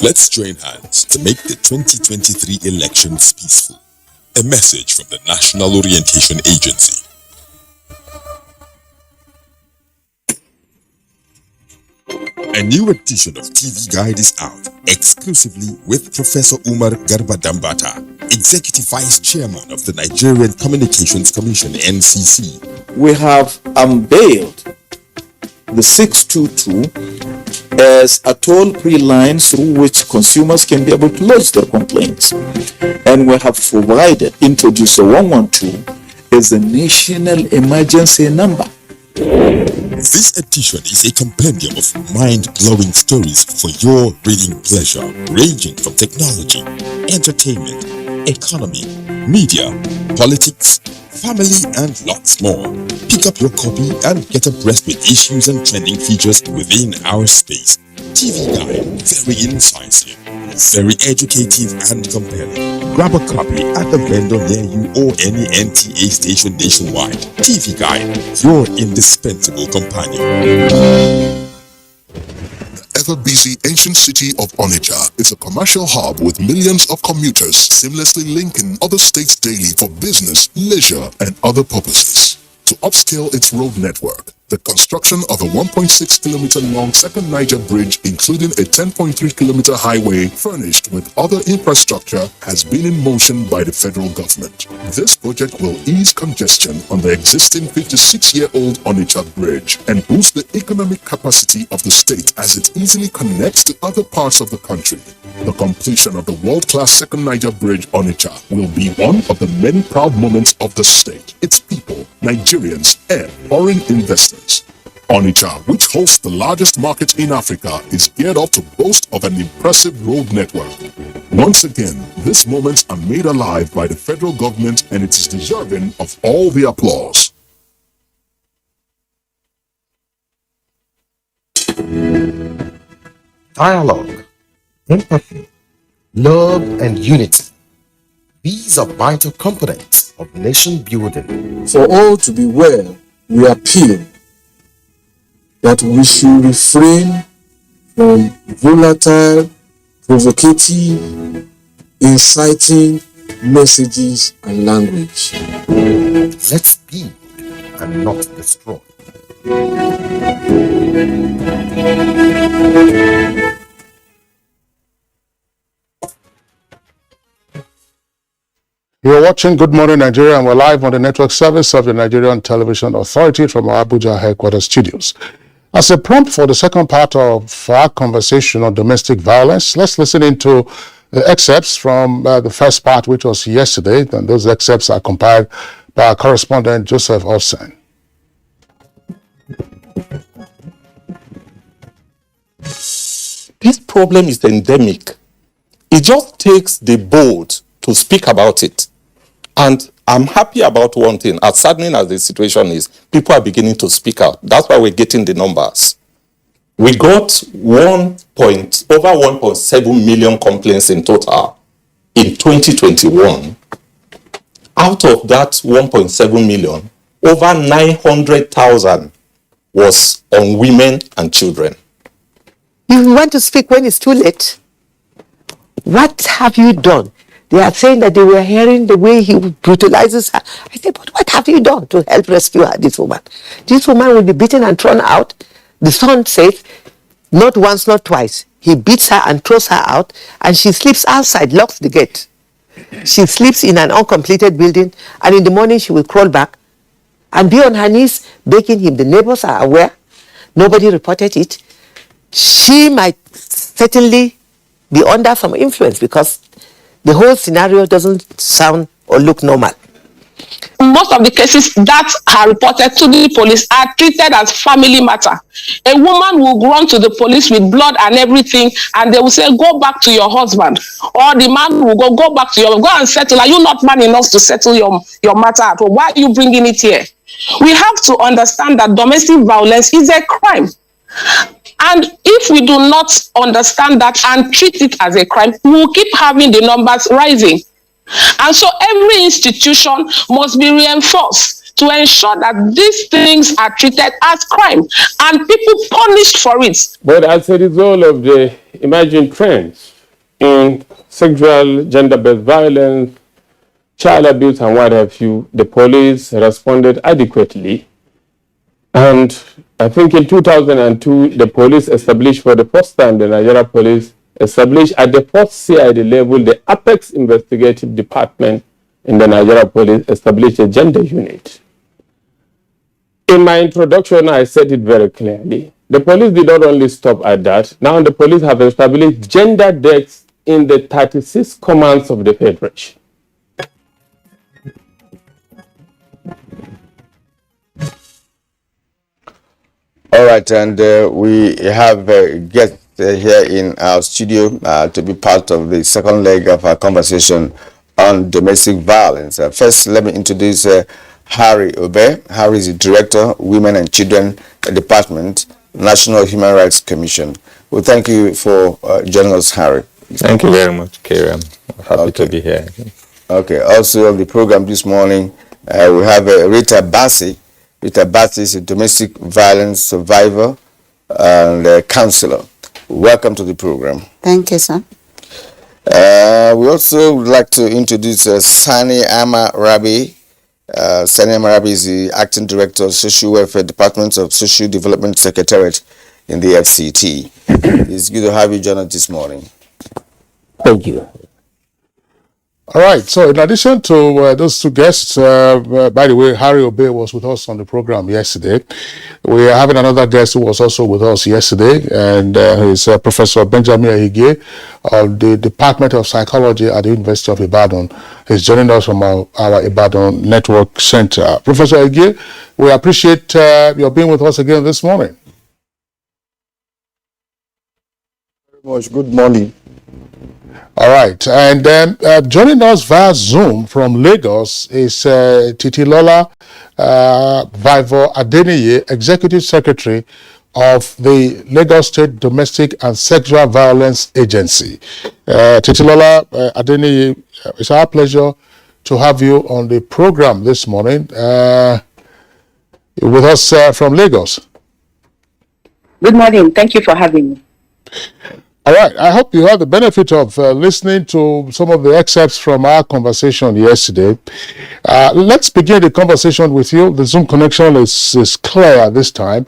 Let's join hands to make the 2023 elections peaceful. A message from the National Orientation Agency. A new edition of TV Guide is out, exclusively with Professor Umar Garba Dambata, Executive Vice Chairman of the Nigerian Communications Commission, NCC. We have unveiled the 622 as a toll-free line through which consumers can be able to lodge their complaints. And we have introduced the 112 as a national emergency number. This edition is a compendium of mind-blowing stories for your reading pleasure, ranging from technology, entertainment, economy, media, politics, family, and lots more. Pick up your copy and get abreast with issues and trending features within our space. TV Guide, very incisive, very educative and compelling. Grab a copy at the vendor near you or any NTA station nationwide. TV Guide, your indispensable companion. Ever-busy ancient city of Onitsha is a commercial hub with millions of commuters seamlessly linking other states daily for business, leisure, and other purposes. To upscale its road network, the construction of a 1.6-kilometer long second Niger bridge, including a 10.3-kilometer highway furnished with other infrastructure, has been in motion by the federal government. This project will ease congestion on the existing 56-year-old Onitsha bridge and boost the economic capacity of the state as it easily connects to other parts of the country. The completion of the world-class second Niger bridge Onitsha will be one of the many proud moments of the state, its people, Nigerians, and foreign investors. Onitsha, which hosts the largest market in Africa, is geared up to boast of an impressive road network. Once again, these moments are made alive by the federal government, and it is deserving of all the applause. Dialogue, empathy, love, and unity. These are vital components of nation building. For all to be well, we appeal that we should refrain from volatile, provocative, inciting messages and language. Let's build and not destroy. You're watching Good Morning Nigeria, and we're live on the network service of the Nigerian Television Authority from our Abuja headquarters studios. As a prompt for the second part of our conversation on domestic violence, let's listen into the excerpts from the first part, which was yesterday, and those excerpts are compiled by our correspondent Joseph Olsen. This problem is endemic. It just takes the bold to speak about it. And I'm happy about one thing. As saddening as the situation is, people are beginning to speak out. That's why we're getting the numbers. We got over 1.7 million complaints in total in 2021. Out of that 1.7 million, over 900,000 was on women and children. You want to speak when it's too late? What have you done? They are saying that they were hearing the way he brutalizes her. I said, but what have you done to help rescue her, this woman? This woman will be beaten and thrown out. The son says, not once, not twice. He beats her and throws her out, and she sleeps outside, locks the gate. She sleeps in an uncompleted building, and in the morning she will crawl back and be on her knees begging him. The neighbors are aware. Nobody reported it. She might certainly be under some influence because the whole scenario doesn't sound or look normal. Most of the cases that are reported to the police are treated as family matter. A woman will run to the police with blood and everything, and they will say, go back to your husband. Or the man will go back to go and settle. Are you not man enough to settle your matter at home? Why are you bringing it here? We have to understand that domestic violence is a crime. And if we do not understand that and treat it as a crime, we will keep having the numbers rising. And so every institution must be reinforced to ensure that these things are treated as crime and people punished for it. But as a result of the emerging trends in sexual, gender-based violence, child abuse, and what have you, the police responded adequately. And I think in 2002, the police established for the first time, the Nigeria police established at the first CID level, the Apex Investigative Department in the Nigeria police established a gender unit. In my introduction, I said it very clearly. The police did not only stop at that. Now the police have established gender desks in the 36 commands of the Federation. All right, and we have a guest here in our studio to be part of the second leg of our conversation on domestic violence. First, let me introduce Harry Obe. Harry is the Director, Women and Children Department, National Human Rights Commission. Well, thank you for joining us, Harry. Thank you very much, Kerry. I'm happy to be here. Okay, also on the program this morning, we have Rita Bassi. Rita Bassi is a domestic violence survivor and counselor. Welcome to the program. Thank you, sir. We also would like to introduce Sani Ama Rabi. Sani Ama Rabi is the Acting Director of Social Welfare Department of Social Development Secretariat in the FCT. It's good to have you join us this morning. Thank you. All right, so in addition to those two guests, by the way, Harry Obe was with us on the program yesterday. We are having another guest who was also with us yesterday, and he's Professor Benjamin Ehige of the Department of Psychology at the University of Ibadan. He's joining us from our Ibadan Network Center. Professor Ehige, we appreciate your being with us again this morning. Very much. Good morning. All right, and then joining us via Zoom from Lagos is Titilola Vivor Adeniyi, Executive Secretary of the Lagos State Domestic and Sexual Violence Agency. Titilola Adeniyi, it's our pleasure to have you on the program this morning with us from Lagos. Good morning. Thank you for having me. All right. I hope you had the benefit of listening to some of the excerpts from our conversation yesterday. Let's begin the conversation with you. The Zoom connection is clear this time.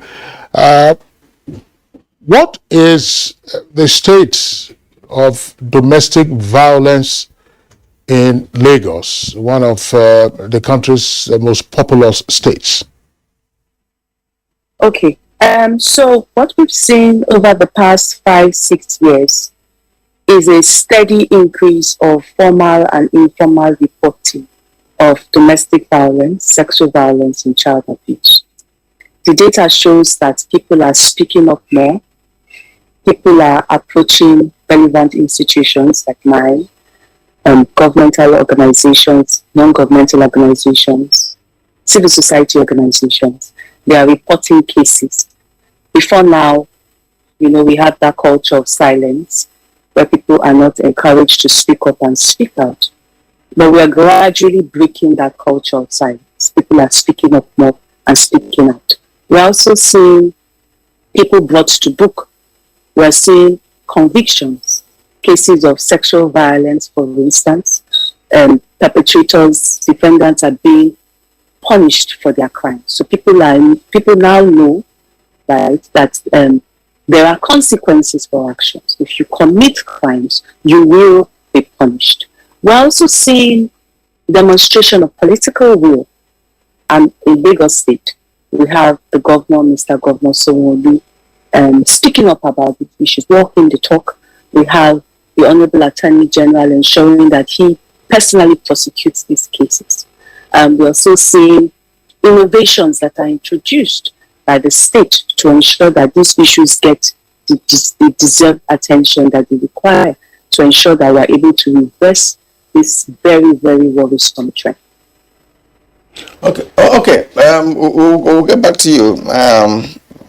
What is the state of domestic violence in Lagos, one of the country's most populous states? Okay. So what we've seen over the past 5-6 years is a steady increase of formal and informal reporting of domestic violence, sexual violence, and child abuse. The data shows that people are speaking up more. People are approaching relevant institutions like mine, governmental organizations, non-governmental organizations, civil society organizations. They are reporting cases. Before now, we have that culture of silence where people are not encouraged to speak up and speak out. But we are gradually breaking that culture of silence. People are speaking up more and speaking out. We're also seeing people brought to book. We're seeing convictions, cases of sexual violence, for instance. Perpetrators, defendants are being punished for their crimes. So people now know, right, that there are consequences for actions. If you commit crimes, you will be punished. We're also seeing demonstration of political will. And in Lagos State, we have the governor, Mr. Governor Sanwo-Olu, speaking up about these issues, walking the talk. We have the Honorable Attorney General ensuring that he personally prosecutes these cases. We're also seeing innovations that are introduced by the state to ensure that these issues get the deserved attention that they require to ensure that we're able to reverse this very, very worrisome trend. Okay. We'll get back to you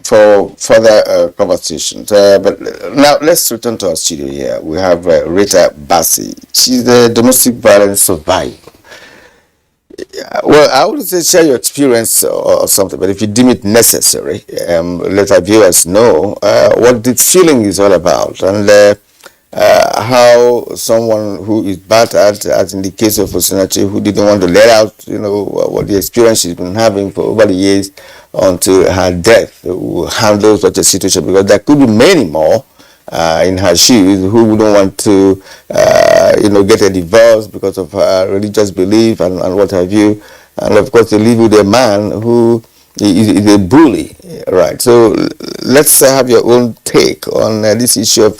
for further conversations. But now let's return to our studio here. We have Rita Bassi. She's a domestic violence survivor. Well, I would say share your experience or something, but if you deem it necessary, let our viewers know what this feeling is all about and how someone who is battered, as in the case of Osinachi, who didn't want to let out, what the experience she's been having for over the years until her death, will handle such a situation, because there could be many more in her shoes who wouldn't want to, get a divorce because of her religious belief and what have you. And of course, they live with a man who is a bully, right? So let's have your own take on this issue of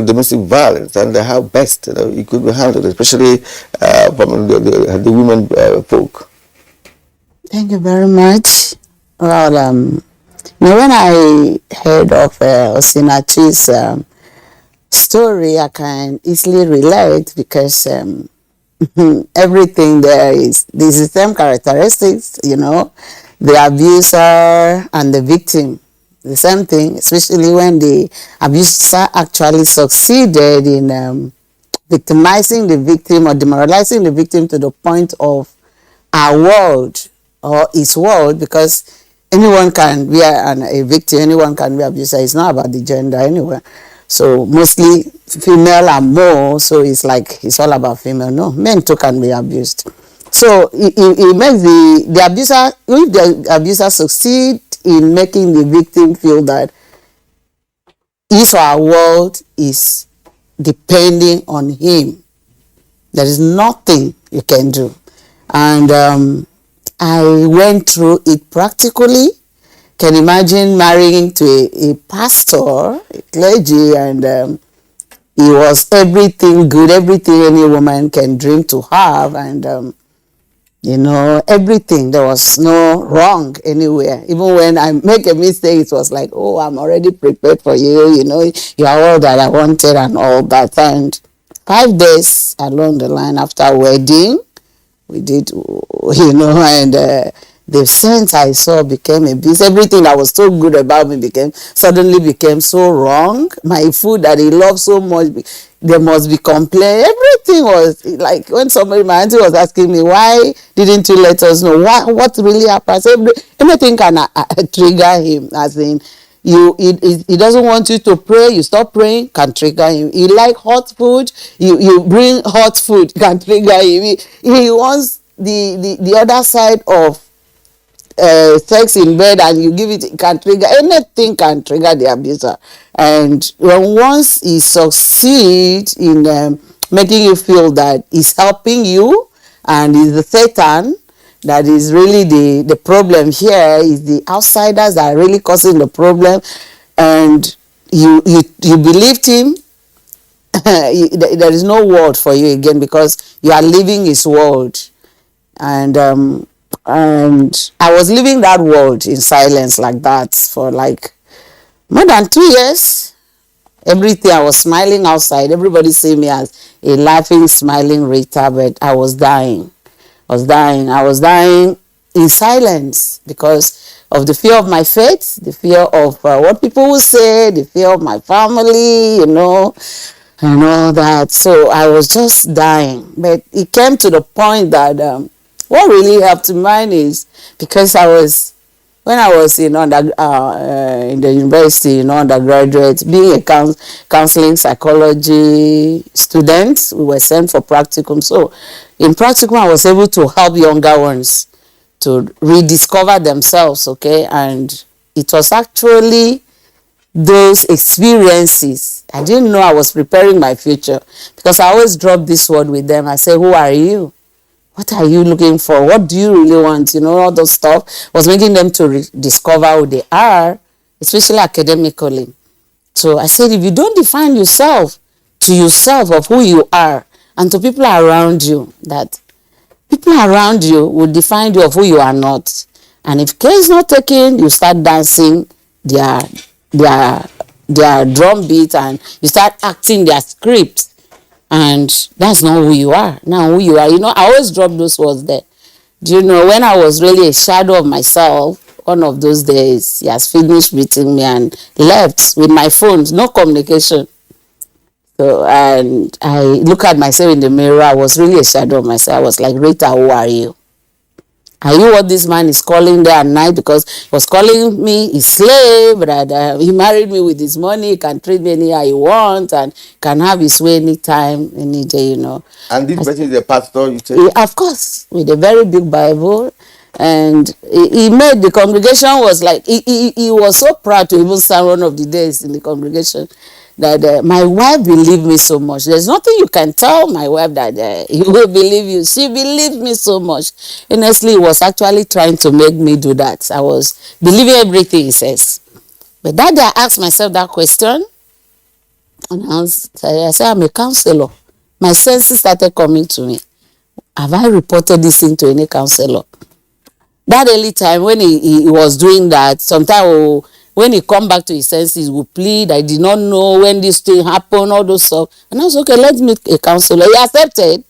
domestic violence and how best it could be handled, especially from the women folk. Thank you very much. Well, when I heard of Osinachi's story, I can easily relate because everything there is the same characteristics, the abuser and the victim. The same thing, especially when the abuser actually succeeded in victimizing the victim or demoralizing the victim to the point of our world or his world, because anyone can be a victim, anyone can be abuser. It's not about the gender anyway. So mostly female and more, so it's all about female. No, men too can be abused. So it makes the abuser, if the abuser succeed in making the victim feel that his or her world is depending on him, there is nothing you can do. And I went through it practically. Can imagine marrying to a pastor, a clergy, and he was everything good, everything any woman can dream to have, and everything. There was no wrong anywhere. Even when I make a mistake, it was like, oh, I'm already prepared for you, you are all that I wanted and all that. And 5 days along the line after wedding, we did, and the sense I saw became a beast. Everything that was so good about me suddenly became so wrong. My food that he loved so much, there must be complaint. Everything was like when my auntie was asking me, why didn't you let us know what really happened? Anything can trigger him, as in he doesn't want you to pray, you stop praying, can trigger him. He like hot food, you bring hot food, can trigger him. He wants the other side of sex in bed, and you give it, can trigger anything, can trigger the abuser. And once he succeeds in making you feel that he's helping you and he's the Satan, that is really the problem here, is the outsiders that are really causing the problem, and you believed him. There is no word for you again because you are living his word, and I was living that world in silence like that for like more than 2 years. Everything, I was smiling outside. Everybody see me as a laughing, smiling Rita, but I was dying. I was dying in silence because of the fear of my faith, the fear of what people will say, the fear of my family, and all that. So I was just dying. But it came to the point that what really helped mine is because when I was in the university, undergraduate, being a counseling psychology student, we were sent for practicum. So in practicum, I was able to help younger ones to rediscover themselves, okay? And it was actually those experiences. I didn't know I was preparing my future because I always drop this word with them. I say, who are you? What are you looking for? What do you really want? All those stuff was making them to discover who they are, especially academically. So I said, if you don't define yourself to yourself of who you are and to people around you, that people around you will define you of who you are not. And if care is not taken, you start dancing their drum beat and you start acting their script. And that's not who you are. Now who you are, I always drop those words there. Do you know, when I was really a shadow of myself, one of those days, he has finished beating me and left with my phones, no communication. So, and I look at myself in the mirror, I was really a shadow of myself. I was like, Rita, who are you? Are you what this man is calling day and night? Because he was calling me his slave, that he married me with his money, he can treat me anyhow he wants, and can have his way anytime, any day, And this person is a pastor, you say? Of course, with a very big Bible. And he made the congregation was like, he was so proud to even stand one of the days in the congregation that my wife believed me so much. There's nothing you can tell my wife that he will believe you. She believed me so much. Honestly, he was actually trying to make me do that. I was believing everything he says. But that day I asked myself that question, and I said, I'm a counselor. My senses started coming to me. Have I reported this thing to any counselor? That early time when he was doing that, sometimes when he come back to his senses, he would plead, I did not know when this thing happened, all those stuff. And I was okay, let's meet a counselor. He accepted.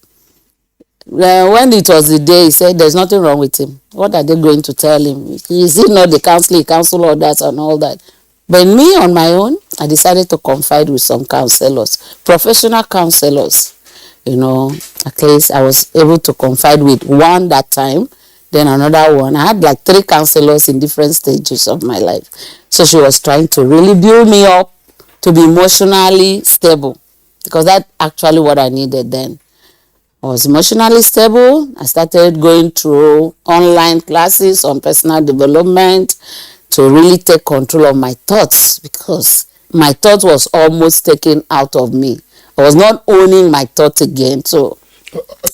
When it was the day, he said there's nothing wrong with him. What are they going to tell him? Is he not the counselor that and all that? But me on my own, I decided to confide with some counselors, professional counselors. At least I was able to confide with one that time, then another one. I had like 3 counselors in different stages of my life. So she was trying to really build me up to be emotionally stable, because that's actually what I needed then. I was emotionally stable. I started going through online classes on personal development to really take control of my thoughts, because my thought was almost taken out of me. I was not owning my thought again. So,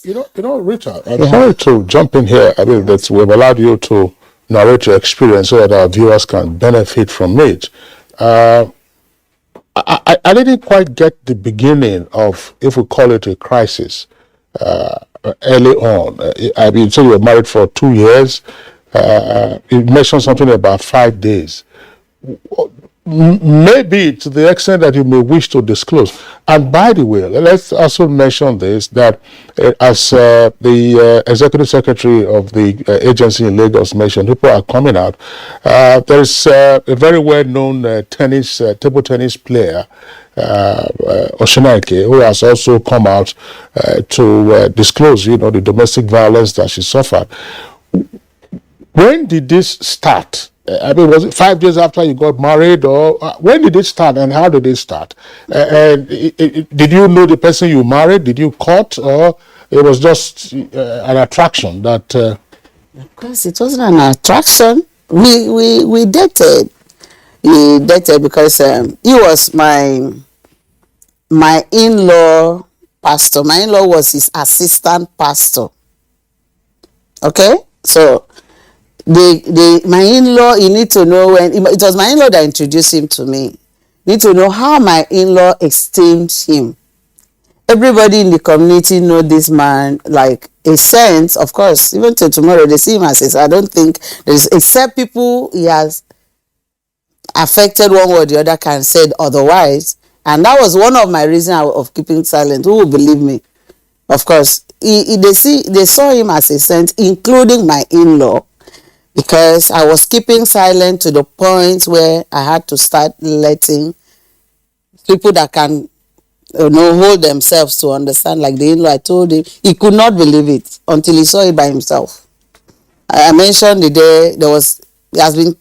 Rita, I'm sorry to jump in here. I mean, that we've allowed you to narrate your experience so that our viewers can benefit from it. I didn't quite get the beginning of, if we call it a crisis, early on. I mean, so you were married for 2 years. You mentioned something about 5 days. Maybe to the extent that you may wish to disclose. And by the way, let's also mention this, that as the executive secretary of the agency in Lagos mentioned, people are coming out. There is a very well-known table tennis player, Oshinake, who has also come out to disclose, the domestic violence that she suffered. When did this start? I mean, was it 5 days after you got married, or when did it start, and how did it start? And did you know the person you married? Did you court, or it was just an attraction that? Of course, it wasn't an attraction. We dated. We dated because he was my in-law pastor. My in-law was his assistant pastor. Okay, so my in-law, you need to know when it was my in-law that introduced him to me. You need to know how my in-law esteemed him. Everybody in the community know this man like a sense. Of course, even till tomorrow they see him as I don't think there's, except people he has affected one way or the other can say otherwise. And that was one of my reasons of keeping silent. Who will believe me? Of course, they saw him as a saint, including my in-law, because I was keeping silent to the point where I had to start letting people that can hold themselves to understand. Like the in-law, I told him, he could not believe it until he saw it by himself. I mentioned the day he has been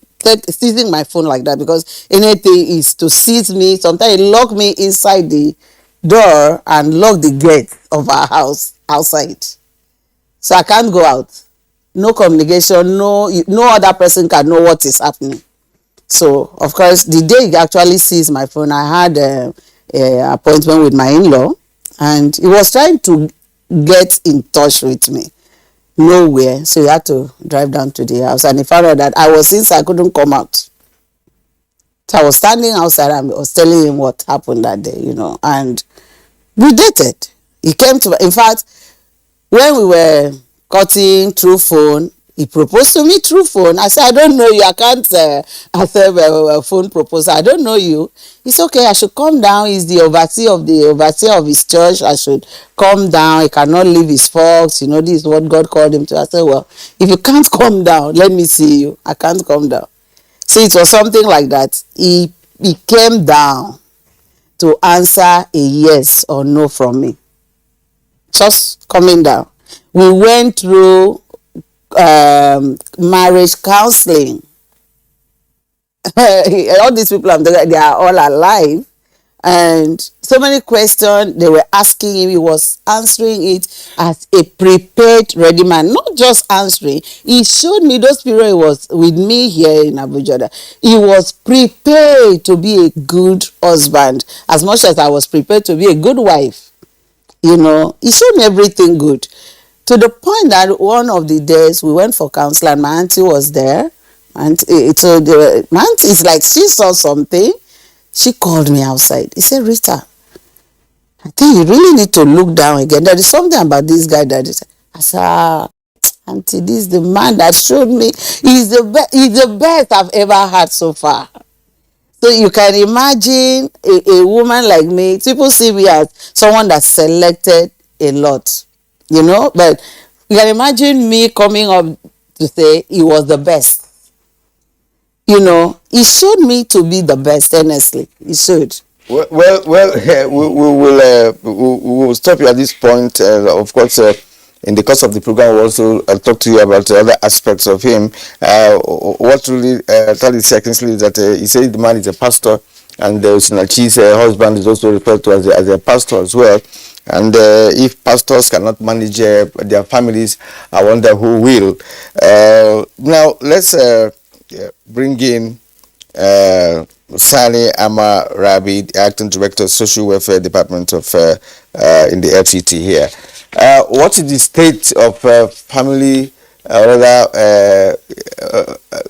seizing my phone like that, because anything is to seize me. Sometimes he lock me inside the door and lock the gate of our house outside, so I can't go out. No communication, no other person can know what is happening. So of course, the day he actually seized my phone, I had a appointment with my in-law, and he was trying to get in touch with me. Nowhere. So he had to drive down to the house, and he found out that I was inside, I couldn't come out. So I was standing outside and I was telling him what happened that day, and we dated. He came to, in fact, when we were cutting through phone, he proposed to me through phone. I said, I don't know you. I can't accept a phone proposal. I don't know you. It's okay. I should come down. He's the overseer of his church. I should come down. He cannot leave his folks. This is what God called him to. I said, well, if you can't come down, let me see you. I can't come down. See, it was something like that. He came down to answer a yes or no from me. Just coming down. We went through marriage counseling. All these people, they are all alive, and so many questions they were asking him, he was answering it as a prepared ready man. Not just answering, he showed me those periods he was with me here in Abuja. He was prepared to be a good husband as much as I was prepared to be a good wife. He showed me everything good. To the point that one of the days we went for counseling, and my auntie was there. And my auntie is like, she saw something. She called me outside. He said, Rita, I think you really need to look down again. There is something about this guy that is. I said, auntie, this is the man that showed me. He's the best I've ever had so far. So you can imagine a woman like me. People see me as someone that selected a lot. But you can imagine me coming up to say he was the best. He showed me to be the best, honestly. He should. We will stop you at this point. Of course, in the course of the program, we'll also talk to you about other aspects of him. What really tell you secondly is that he said the man is a pastor, and Sinachi's husband is also referred to as a pastor as well. And if pastors cannot manage their families, I wonder who will. Now, let's bring in Sani Ama Rabi, Acting Director, Social Welfare Department of in the FCT here. What is the state of family,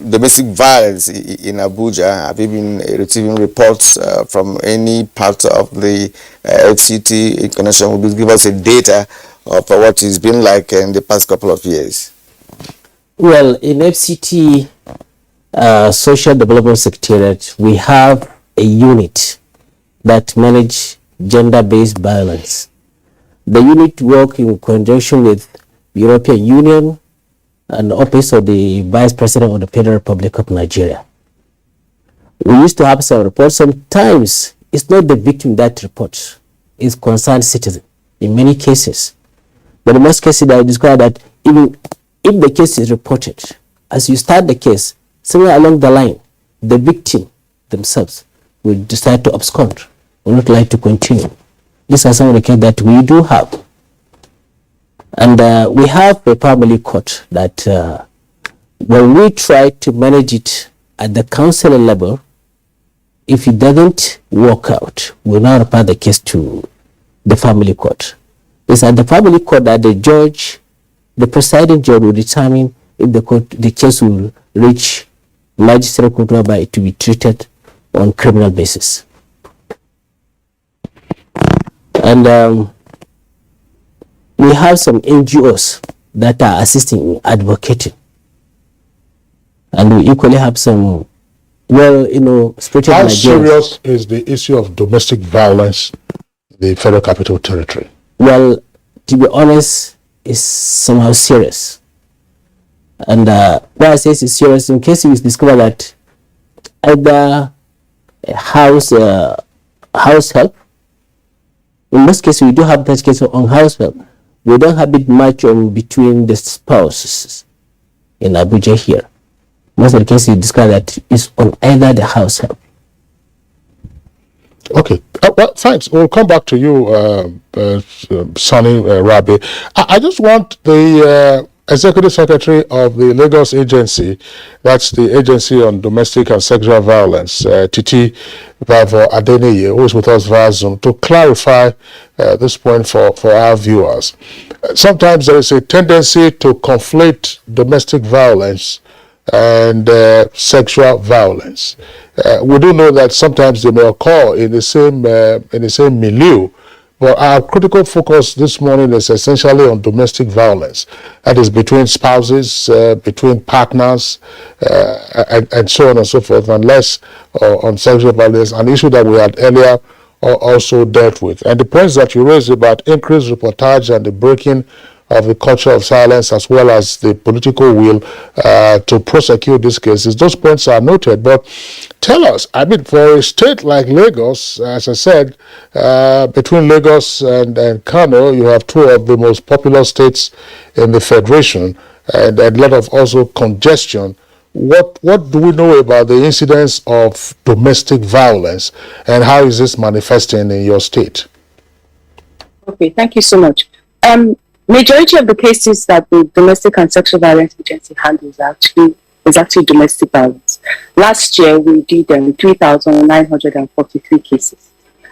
domestic violence in Abuja? Have you been receiving reports from any part of the FCT in connection? Will you give us a data of what it's been like in the past couple of years? Well, in FCT Social Development Secretariat, we have a unit that manage gender-based violence. The unit work in conjunction with the European Union and the Office of the Vice President of the Federal Republic of Nigeria. We used to have some reports. Sometimes it's not the victim that reports, it's concerned citizen in many cases. But in most cases, I describe that even if the case is reported, as you start the case, somewhere along the line, the victim themselves will decide to abscond, will not like to continue. These are some of the cases that we do have. And we have a family court that when we try to manage it at the council level, if it doesn't work out, we'll now refer the case to the family court. It's at the family court that the presiding judge will determine if the case will reach magistrate court whereby it will be treated on criminal basis. And we have some NGOs that are assisting in advocating. And we equally have some, spirited How Nigerians. serious is the issue of domestic violence in the Federal Capital Territory? Well, to be honest, it's somehow serious. And why I say it's serious, in case you discover that either a house help, in most cases we do have that case on house help. We don't have it much between the spouses in Abuja here. Most of the cases you discover that it's on either the house help. Okay, well, thanks. We'll come back to you, Sonny Rabi. I just want the Executive Secretary of the Lagos Agency, that's the Agency on Domestic and Sexual Violence, Titi Vavo Adeneye, who is with us via Zoom, to clarify this point for our viewers. Sometimes there is a tendency to conflate domestic violence and sexual violence. We do know that sometimes they may occur in the same milieu, but our critical focus this morning is essentially on domestic violence. That is between spouses, between partners, and so on and so forth, and less on sexual violence, an issue that we had earlier also dealt with. And the points that you raised about increased reportage and the breaking of the culture of silence, as well as the political will to prosecute these cases. Those points are noted, but tell us, I mean, for a state like Lagos, as I said, between Lagos and Kano, you have two of the most populous states in the Federation, and a lot of also congestion. What do we know about the incidence of domestic violence, and how is this manifesting in your state? Okay, thank you so much. Majority of the cases that the Domestic and Sexual Violence Agency handles is actually domestic violence. Last year, we did 3,943 cases.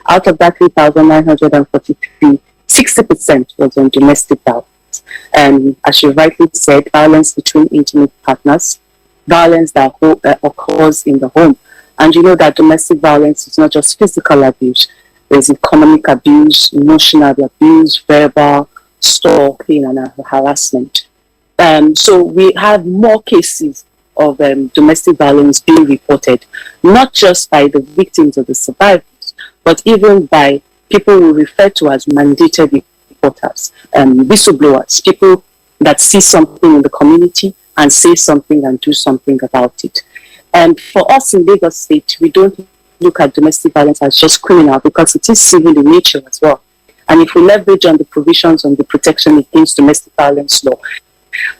Out of that 3,943, 60% was on domestic violence. And as you rightly said, violence between intimate partners, violence that occurs in the home. And you know that domestic violence is not just physical abuse. There's economic abuse, emotional abuse, verbal, stalking, and harassment. So we have more cases of domestic violence being reported, not just by the victims or the survivors, but even by people we refer to as mandated reporters, whistleblowers, people that see something in the community and say something and do something about it. And for us in Lagos State, we don't look at domestic violence as just criminal, because it is civil in nature as well. And if we leverage on the provisions on the Protection Against Domestic Violence law,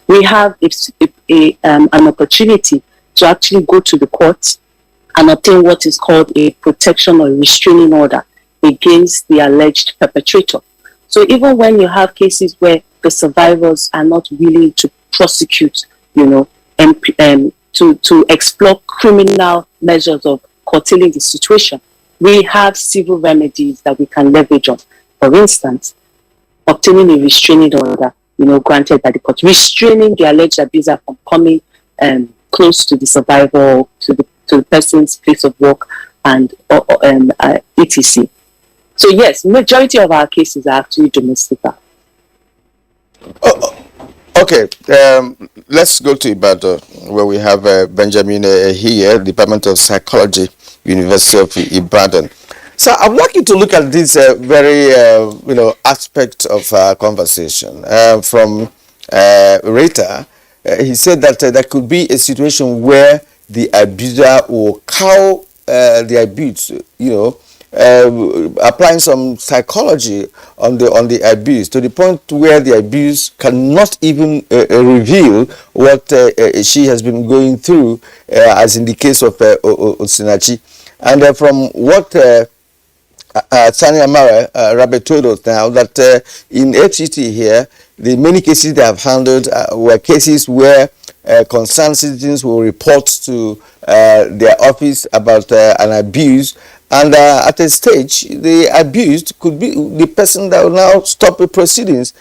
we have an opportunity to actually go to the courts and obtain what is called a protection or restraining order against the alleged perpetrator. So even when you have cases where the survivors are not willing to prosecute, and to explore criminal measures of curtailing the situation, we have civil remedies that we can leverage on. For instance, obtaining a restraining order, granted by the court, restraining the alleged abuser from coming close to the survivor, to the person's place of work, and etc. So yes, majority of our cases are actually domestic violence. Okay, let's go to Ibadan, where we have Benjamin here, Department of Psychology, University of Ibadan. So I would like you to look at this very, aspect of our conversation. From Rita, he said that there could be a situation where the abuser will cow the abuse, applying some psychology on the abuse, to the point where the abuse cannot even reveal what she has been going through, as in the case of Osinachi. And from what Sani Amara Rabe told us now, that in FCT here, the many cases they have handled were cases where concerned citizens will report to their office about an abuse, and at a stage the abused could be the person that will now stop the proceedings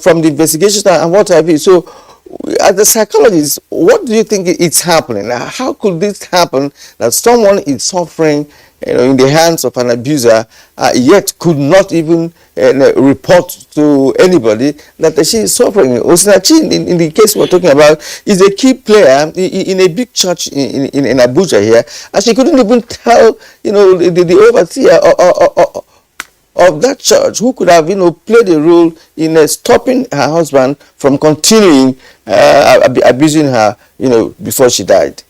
from the investigation and what have you. So as a psychologist, what do you think is happening? How could this happen that someone is suffering in the hands of an abuser, yet could not even report to anybody that she is suffering? Osinachi, in the case we're talking about, is a key player in a big church in Abuja here, and she couldn't even tell the overseer of that church, who could have played a role in stopping her husband from continuing abusing her before she died.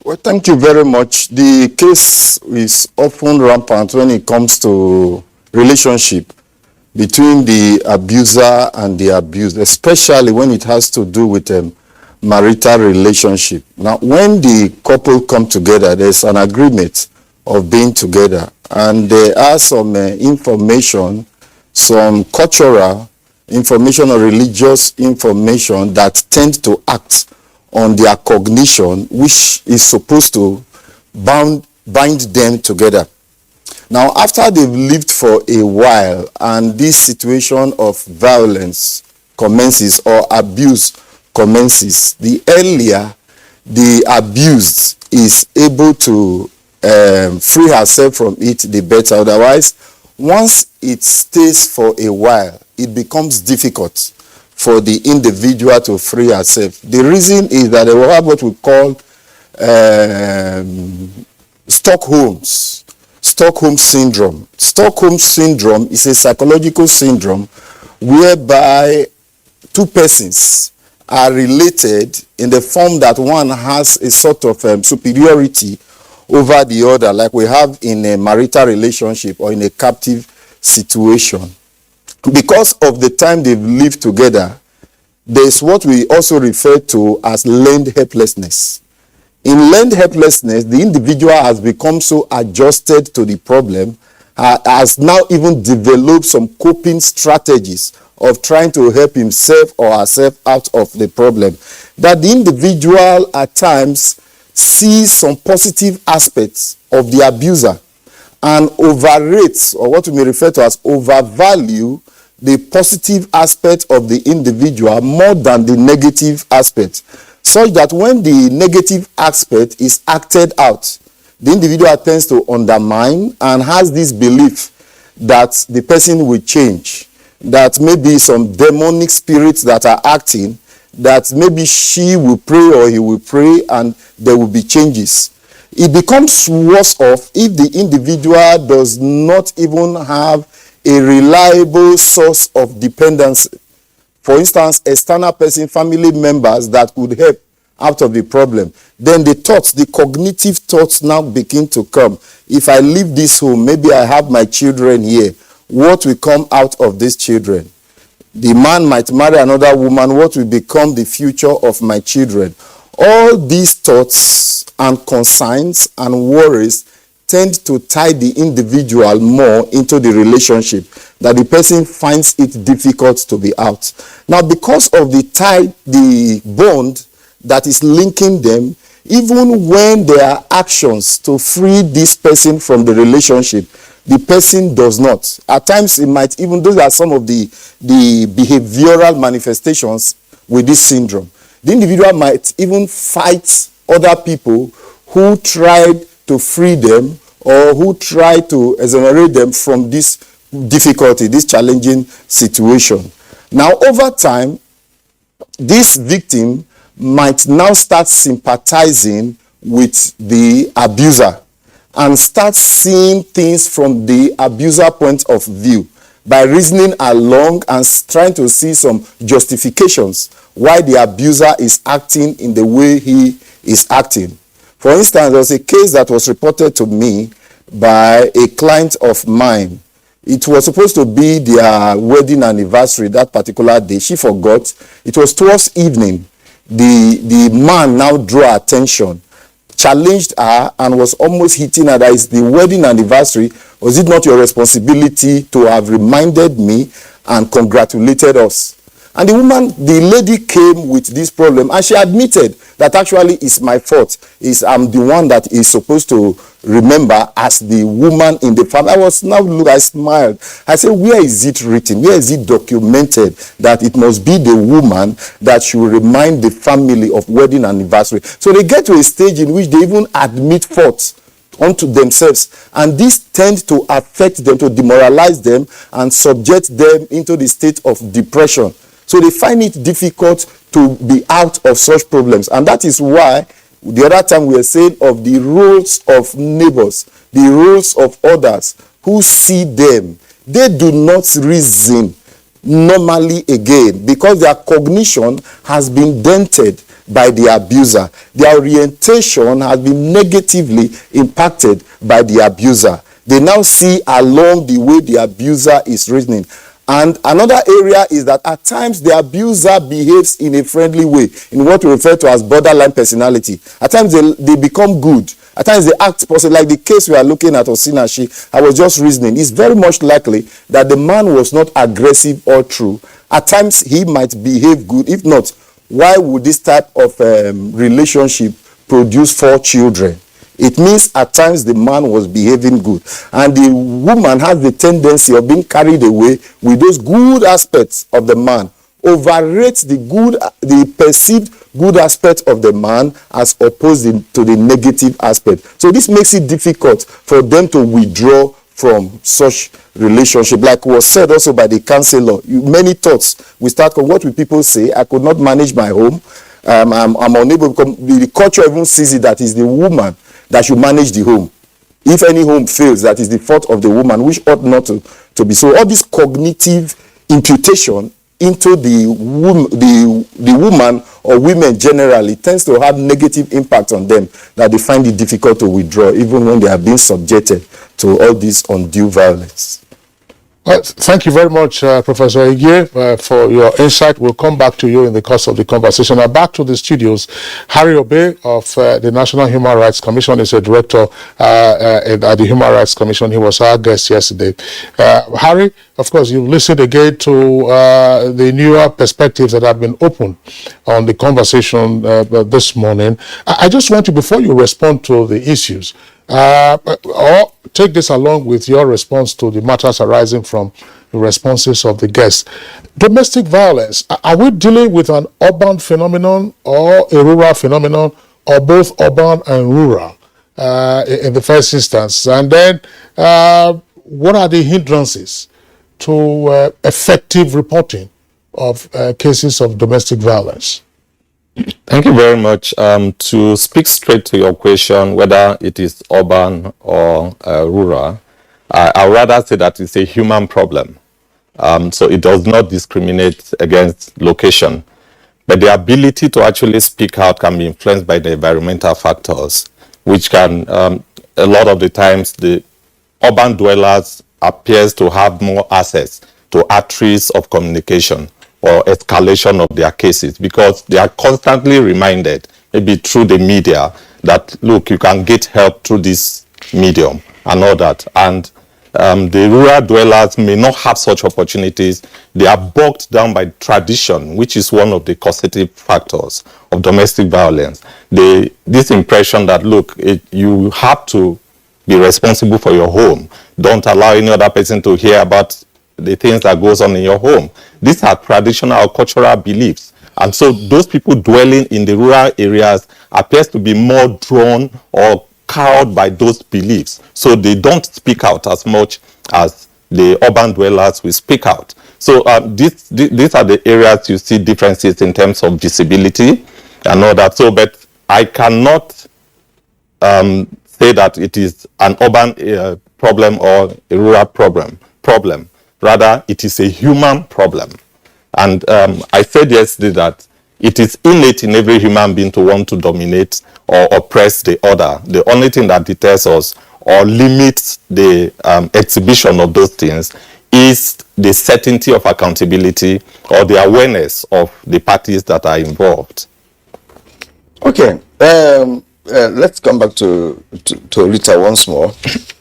Well, thank you very much. The case is often rampant when it comes to relationship between the abuser and the abused, especially when it has to do with marital relationship. Now, when the couple come together, there's an agreement of being together, and there are some information, some cultural information or religious information that tend to act on their cognition, which is supposed to bind them together. Now, after they've lived for a while and this situation of violence commences or abuse commences, the earlier the abused is able to free herself from it, the better. Otherwise, once it stays for a while, it becomes difficult for the individual to free herself. The reason is that they will have what we call Stockholm syndrome. Stockholm syndrome is a psychological syndrome whereby two persons are related in the form that one has a sort of superiority over the other, like we have in a marital relationship or in a captive situation. Because of the time they've lived together, there's what we also refer to as learned helplessness. In learned helplessness, the individual has become so adjusted to the problem, has now even developed some coping strategies of trying to help himself or herself out of the problem, that the individual at times sees some positive aspects of the abuser and overrates, or what we may refer to as overvalue, the positive aspect of the individual more than the negative aspect, such that when the negative aspect is acted out, the individual tends to undermine and has this belief that the person will change, that maybe some demonic spirits that are acting, that maybe she will pray or he will pray and there will be changes. It becomes worse off if the individual does not even have a reliable source of dependency. For instance, external person, family members that could help out of the problem. Then the thoughts, the cognitive thoughts now begin to come. If I leave this home, maybe I have my children here. What will come out of these children? The man might marry another woman. What will become the future of my children? All these thoughts and concerns and worries tend to tie the individual more into the relationship, that the person finds it difficult to be out. Now, because of the bond that is linking them, even when there are actions to free this person from the relationship, the person does not. At times, it might even, those are some of the behavioral manifestations with this syndrome. The individual might even fight other people who tried to free them or who try to exonerate them from this difficulty, this challenging situation. Now, over time, this victim might now start sympathizing with the abuser and start seeing things from the abuser point of view by reasoning along and trying to see some justifications why the abuser is acting in the way he is acting. For instance, there was a case that was reported to me by a client of mine. It was supposed to be their wedding anniversary that particular day. She forgot. It was towards evening. The man now drew her attention, challenged her, and was almost hitting her that it's the wedding anniversary. Was it not your responsibility to have reminded me and congratulated us? And the lady came with this problem, and she admitted that actually it's my fault. I'm the one that is supposed to remember as the woman in the family. I smiled. I said, where is it written? Where is it documented that it must be the woman that should remind the family of wedding anniversary? So they get to a stage in which they even admit faults unto themselves, and this tends to affect them, to demoralize them and subject them into the state of depression. So they find it difficult to be out of such problems. And that is why the other time we were saying of the roles of neighbors, the roles of others who see them. They do not reason normally again because their cognition has been dented by the abuser. Their orientation has been negatively impacted by the abuser. They now see along the way the abuser is reasoning. And another area is that at times the abuser behaves in a friendly way, in what we refer to as borderline personality. At times they become good. At times they act positive, like the case we are looking at, Osinachi. I was just reasoning. It's very much likely that the man was not aggressive or true. At times he might behave good. If not, why would this type of relationship produce 4 children? It means at times the man was behaving good, and the woman has the tendency of being carried away with those good aspects of the man, overrates the perceived good aspect of the man as opposed to the negative aspect. So this makes it difficult for them to withdraw from such relationship. Like was said also by the counselor, many thoughts we start from. What will people say? I could not manage my home. I'm unable. The culture even sees it that is the woman that should manage the home. If any home fails, that is the fault of the woman, which ought not to be. So all this cognitive imputation into the woman or women generally tends to have negative impact on them, that they find it difficult to withdraw even when they are being subjected to all this undue violence. Well, thank you very much, Professor Igie, for your insight. We'll come back to you in the course of the conversation. Now, back to the studios. Harry Obey of the National Human Rights Commission is a director at the Human Rights Commission. He was our guest yesterday. Harry, of course, you've listened again to the newer perspectives that have been opened on the conversation this morning. I just want you, before you respond to the issues, or take this along with your response to the matters arising from the responses of the guests. Domestic violence, are we dealing with an urban phenomenon or a rural phenomenon, or both urban and rural in the first instance? And then what are the hindrances to effective reporting of cases of domestic violence? Thank you very much. To speak straight to your question, whether it is urban or rural, I would rather say that it's a human problem. So it does not discriminate against location. But the ability to actually speak out can be influenced by the environmental factors, which can, a lot of the times, the urban dwellers appears to have more access to arteries of communication or escalation of their cases, because they are constantly reminded, maybe through the media, that look, you can get help through this medium and all that. And the rural dwellers may not have such opportunities. They are bogged down by tradition, which is one of the causative factors of domestic violence. This impression that, look, you have to be responsible for your home. Don't allow any other person to hear about the things that goes on in your home. These are traditional or cultural beliefs. And so those people dwelling in the rural areas appears to be more drawn or cowed by those beliefs. So they don't speak out as much as the urban dwellers will speak out. So these are the areas you see differences in terms of visibility and all that. So, but I cannot say that it is an urban problem or a rural problem. Rather, it is a human problem. And I said yesterday that it is innate in every human being to want to dominate or oppress the other. The only thing that deters us or limits the exhibition of those things is the certainty of accountability or the awareness of the parties that are involved. Okay, let's come back to Rita once more.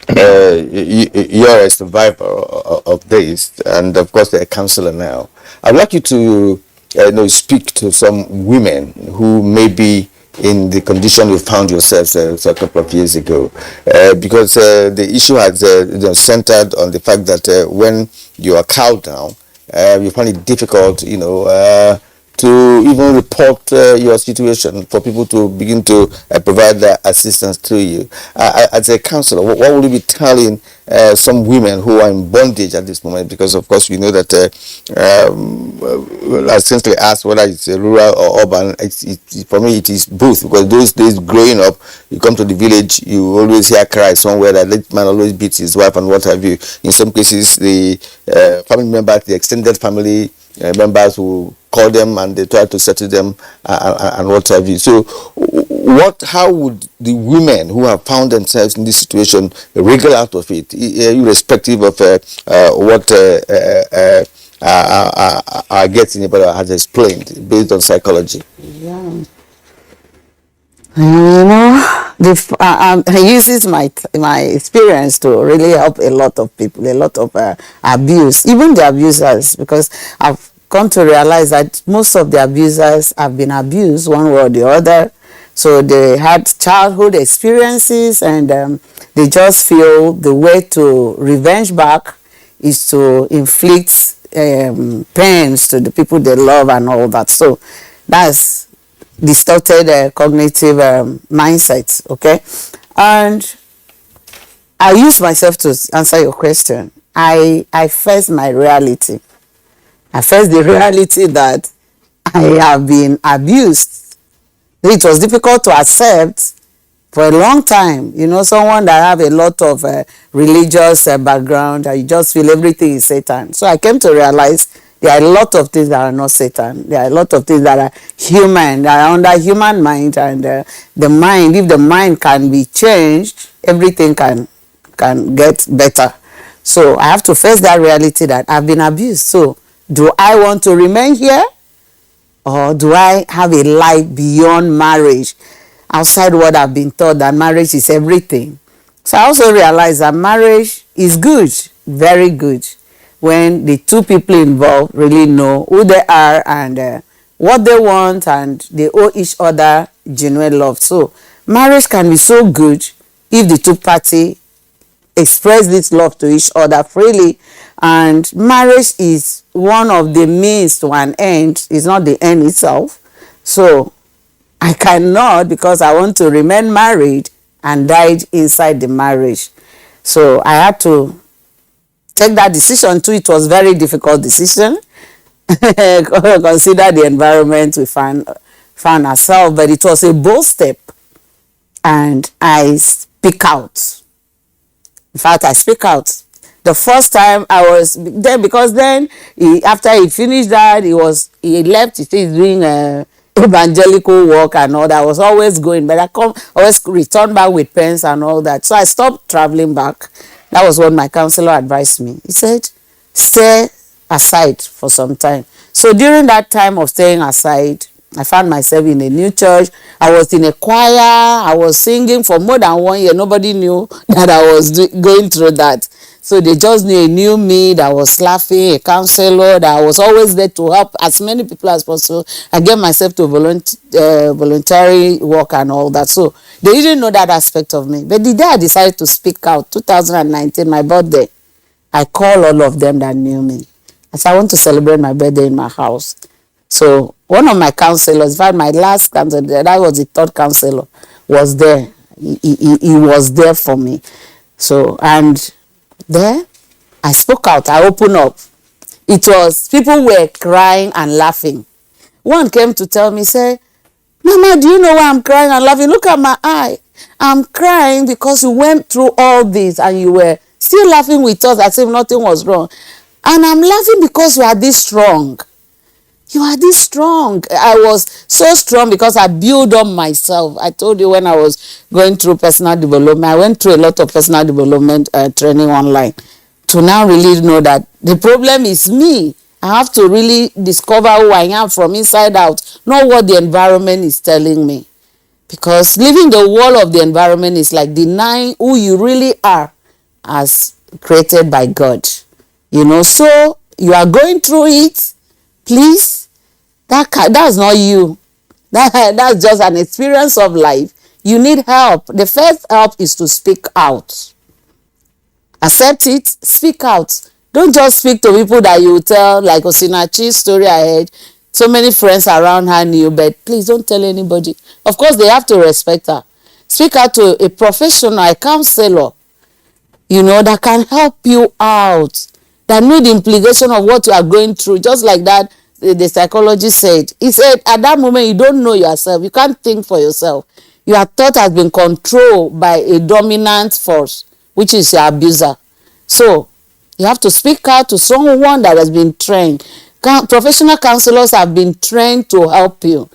You're a survivor of this, and of course, a counselor now. I'd like you to speak to some women who may be in the condition you found yourselves a couple of years ago, because the issue has centered on the fact that when you are cowed down, you find it difficult, to even report your situation for people to begin to provide their assistance to you. As a counselor, what will you be telling some women who are in bondage at this moment? Because of course we know that I essentially asked whether it's rural or urban. For me it is both, because those days growing up, you come to the village, you always hear cries somewhere that that man always beats his wife and what have you. In some cases, the family members, the extended family members who call them and they try to settle them and what have you. So how would the women who have found themselves in this situation wriggle out of it, irrespective of what our guest in Abuja has explained based on psychology? Yeah. I uses my experience to really help a lot of people, a lot of abuse, even the abusers, because I've come to realize that most of the abusers have been abused one way or the other. So they had childhood experiences, and they just feel the way to revenge back is to inflict pains to the people they love and all that. So that's distorted cognitive mindset, okay? And I use myself to answer your question. I face my reality. I face the reality that I have been abused. It was difficult to accept for a long time. Someone that have a lot of religious background, you just feel everything is Satan. So I came to realize there are a lot of things that are not Satan. There are a lot of things that are human, that are under human mind, and the mind, if the mind can be changed, everything can get better. So I have to face that reality that I've been abused. So do I want to remain here, or do I have a life beyond marriage, outside what I've been taught that marriage is everything? So I also realize that marriage is good, very good, when the two people involved really know who they are and what they want, and they owe each other genuine love. So marriage can be so good if the two parties express this love to each other freely. And marriage is one of the means to an end. It's not the end itself. So I cannot, because I want to remain married, and died inside the marriage. So I had to take that decision too. It was very difficult decision. Consider the environment we found ourselves, but it was a bold step, and I speak out. In fact, I speak out. The first time I was there, because then after he finished that, he left. He's doing evangelical work and all that. I was always going, but I always return back with pens and all that. So I stopped traveling back. That was what my counselor advised me. He said, stay aside for some time. So during that time of staying aside, I found myself in a new church. I was in a choir. I was singing for more than 1 year. Nobody knew that I was going through that. So they just knew me, that I was laughing, a counselor, that I was always there to help as many people as possible. I gave myself to voluntary work and all that. So they didn't know that aspect of me. But the day I decided to speak out, 2019, my birthday, I called all of them that knew me. I said, I want to celebrate my birthday in my house. So one of my counselors, in fact, my last counselor, that was the third counselor, was there. He was there for me. So, and there, I spoke out, I opened up. It was, people were crying and laughing. One came to tell me, say, Mama, do you know why I'm crying and laughing? Look at my eye. I'm crying because you went through all this and you were still laughing with us as if nothing was wrong. And I'm laughing because you are this strong. You are this strong. I was so strong because I built up myself. I told you when I was going through personal development, I went through a lot of personal development training online to now really know that the problem is me. I have to really discover who I am from inside out, not what the environment is telling me. Because living the wall of the environment is like denying who you really are. as created by God. You know, so you are going through it, please, that's not you. That's just an experience of life. You need help. The first help is to speak out. Accept it, speak out. Don't just speak to people that you tell, like Osinachi's story I heard. So many friends around her knew, but please don't tell anybody. Of course, they have to respect her. Speak out to a professional, a counselor, you know, that can help you out, that know the implication of what you are going through. Just like that, the psychologist said. He said, at that moment, you don't know yourself. You can't think for yourself. Your thought has been controlled by a dominant force, which is your abuser. So, you have to speak out to someone that has been trained. Professional counselors have been trained to help you.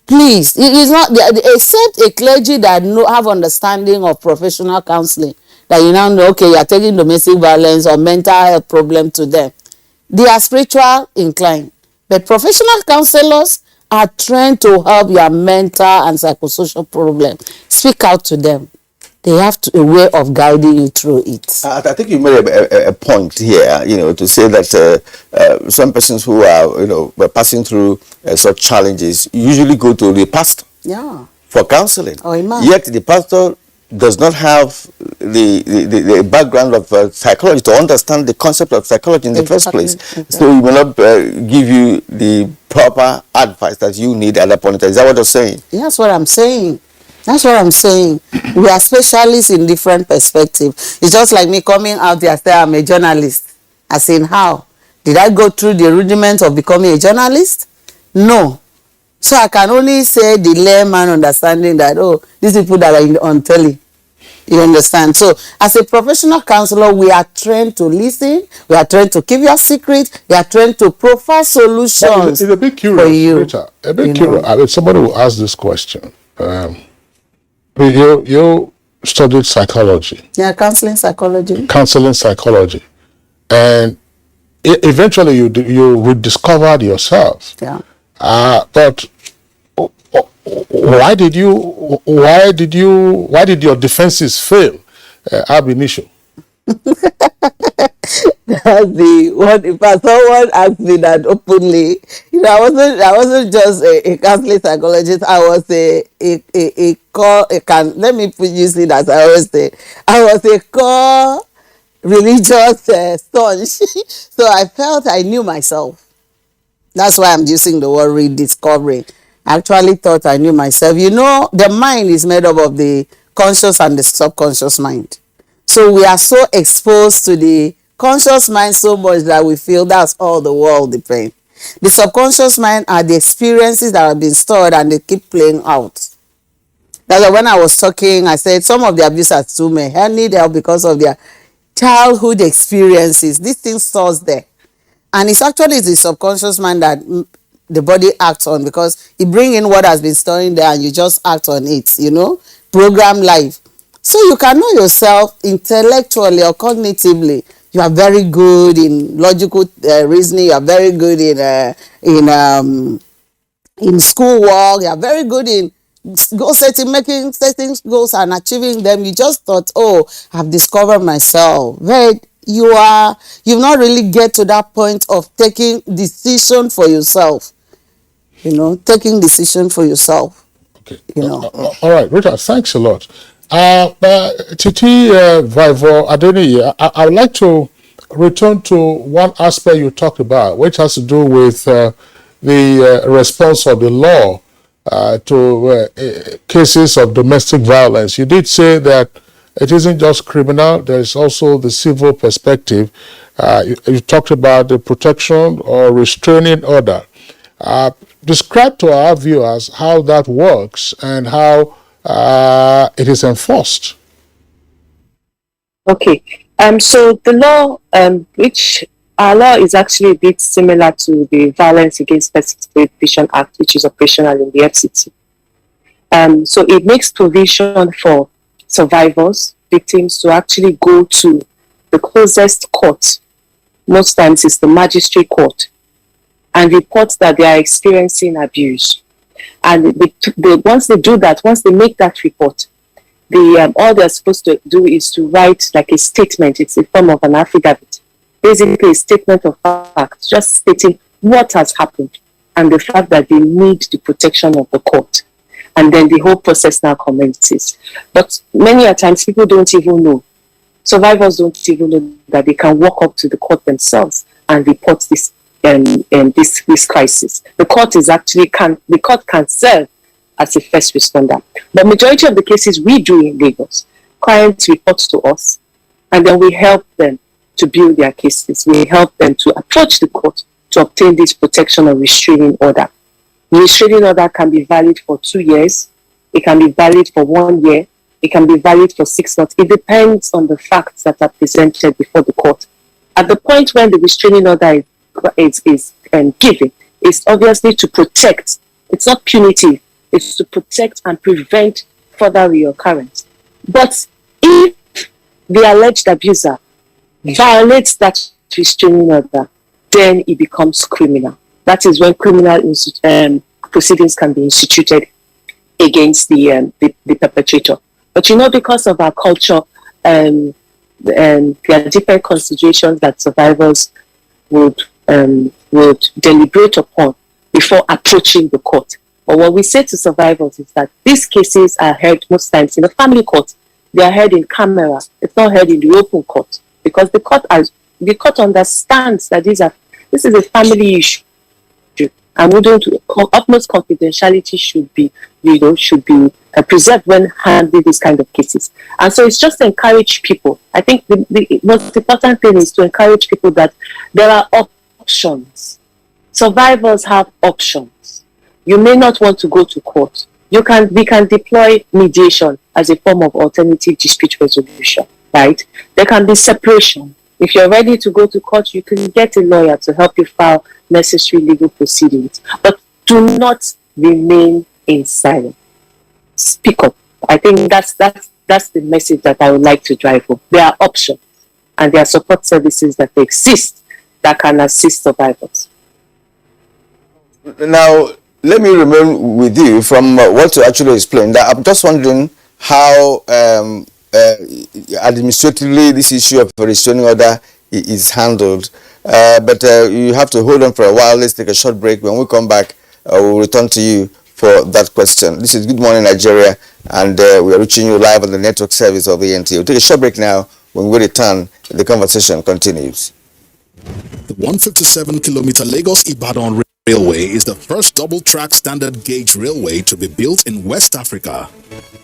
Please, it is not, except a clergy that have understanding of professional counseling, that you now know, okay, you are taking domestic violence or mental health problem to them. They are spiritual inclined. But professional counselors are trained to help your mental and psychosocial problem. Speak out to them. They have a way of guiding you through it. I think you made a point here, you know, to say that some persons who are, you know, passing through such challenges usually go to the pastor for counseling. Yet the pastor does not have the background of psychology to understand the concept of psychology in the first place. So he will not give you the proper advice that you need at that point. Is that what you're saying? That's what I'm saying. That's what I'm saying. We are specialists in different perspectives. It's just like me coming out here and saying I'm a journalist. I saying, how? Did I go through the rudiments of becoming a journalist? No. So I can only say the layman understanding that, oh, these people that are on telly. You understand? So as a professional counselor, we are trained to listen. We are trained to keep your secret. We are trained to provide solutions. It's a bit curious, for you. Rita, a bit curious. I mean, somebody will ask this question. You studied psychology. Yeah, counseling psychology. Counseling psychology. And eventually you rediscovered yourself. Yeah. But why did your defenses fail ab initio? That's the one. If someone asked me that openly, you know, I wasn't just a counseling psychologist. I was let me use it as I always say. I was a core religious sponge. So I felt I knew myself. That's why I'm using the word rediscovering. I actually thought I knew myself. You know, the mind is made up of the conscious and the subconscious mind. So we are so exposed to the conscious mind so much that we feel that's all the world depends. The subconscious mind are the experiences that have been stored and they keep playing out. That's why when I was talking, I said some of the abusers too may need help because of their childhood experiences. This thing stores there. And it's actually the subconscious mind that the body acts on, because it brings in what has been storing there and you just act on it, you know, program life. So you can know yourself intellectually or cognitively. You are very good in logical reasoning. You are very good in schoolwork. You are very good in goal setting, setting goals and achieving them. You just thought, oh, I've discovered myself. But you've not really get to that point of taking decision for yourself. You know, taking decision for yourself. Okay. You know. All right, Rita, thanks a lot. Titi Vivo Adeni, I would like to return to one aspect you talked about, which has to do with the response of the law to cases of domestic violence. You did say that it isn't just criminal, there is also the civil perspective. You talked about the protection or restraining order. Describe to our viewers how that works and how it is enforced. Okay. So the law, which our law is actually a bit similar to the Violence Against Persons Prohibition Act, which is operational in the FCT. So it makes provision for survivors, victims, to actually go to the closest court. Most times it's the magistrate court, and report that they are experiencing abuse. And once they do that, once they make that report, all they're supposed to do is to write like a statement. It's a form of an affidavit, basically a statement of fact, just stating what has happened and the fact that they need the protection of the court. And then the whole process now commences. But many a times people don't even know. Survivors don't even know that they can walk up to the court themselves and report this this crisis. The court can serve as a first responder. But majority of the cases we do in Lagos, clients report to us, and then we help them to build their cases. We help them to approach the court to obtain this protection or restraining order. The restraining order can be valid for 2 years. It can be valid for 1 year. It can be valid for 6 months. It depends on the facts that are presented before the court. At the point when the restraining order is given, it's obviously to protect. It's not punitive. It's to protect and prevent further reoccurrence. But if the alleged abuser violates that restraining order, then it becomes criminal. That is when criminal proceedings can be instituted against the perpetrator. But because of our culture, there are different considerations that survivors would deliberate upon before approaching the court. But what we say to survivors is that these cases are heard most times in a family court. They are heard in camera. It's not heard in the open court, because the court understands that this is a family issue, and utmost confidentiality should be preserved when handling these kind of cases. And so it's just to encourage people. I think the most important thing is to encourage people that there are options. Survivors have options. You may not want to go to court. We can deploy mediation as a form of alternative dispute resolution, right? There can be separation. If you're ready to go to court, you can get a lawyer to help you file necessary legal proceedings. But do not remain in silence. Speak up. I think that's the message that I would like to drive home. There are options, and there are support services that exist that can assist survivors. Now, let me remain with you from what you actually explained. I'm just wondering how administratively this issue of a restraining order is handled. But you have to hold on for a while. Let's take a short break. When we come back, we'll return to you for that question. This is Good Morning Nigeria, and we are reaching you live on the network service of ANT. We'll take a short break now. When we return, the conversation continues. The 157-kilometer Lagos-Ibadan Railway is the first double-track standard gauge railway to be built in West Africa.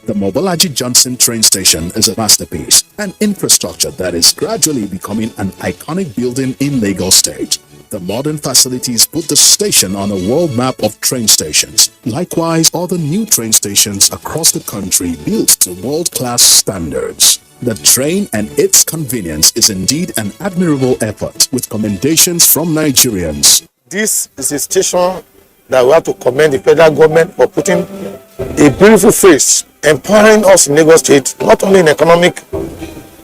The Mobolaji Johnson train station is a masterpiece, an infrastructure that is gradually becoming an iconic building in Lagos State. The modern facilities put the station on a world map of train stations. Likewise, other new train stations across the country built to world-class standards. The train and its convenience is indeed an admirable effort, with commendations from Nigerians. This is a station that we have to commend the federal government for putting a beautiful face, empowering us in Lagos State, not only in economic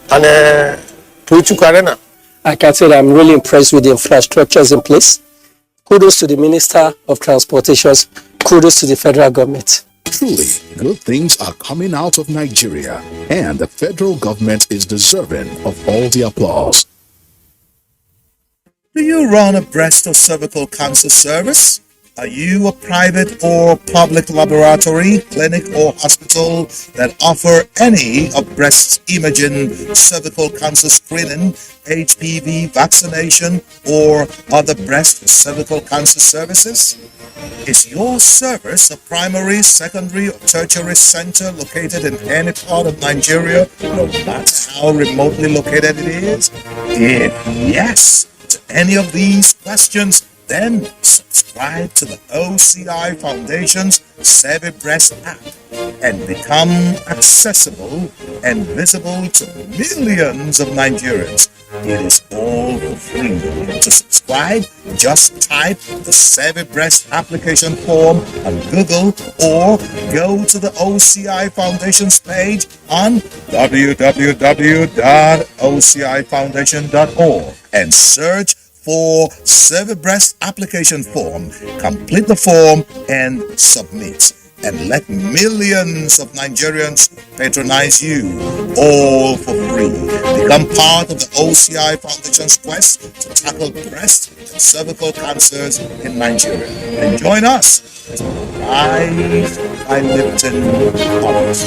and political arena. I can say that I'm really impressed with the infrastructures in place. Kudos to the Minister of Transportation. Kudos to the federal government. Truly, good things are coming out of Nigeria, and the federal government is deserving of all the applause. Do you run a breast or cervical cancer service? Are you a private or public laboratory, clinic or hospital that offer any of breast imaging, cervical cancer screening, HPV vaccination, or other breast or cervical cancer services? Is your service a primary, secondary, or tertiary center located in any part of Nigeria, no matter how remotely located it is? If yes to any of these questions, then subscribe to the OCI Foundation's Save a Breast app and become accessible and visible to millions of Nigerians. It is all for free. To subscribe, just type the Save a Breast application form on Google or go to the OCI Foundation's page on www.ocifoundation.org and search for Save a Breast application form. Complete the form and submit. and let millions of Nigerians patronize you, all for free. Become part of the OCI Foundation's quest to tackle breast and cervical cancers in Nigeria. And join us as we rise by Lipton College.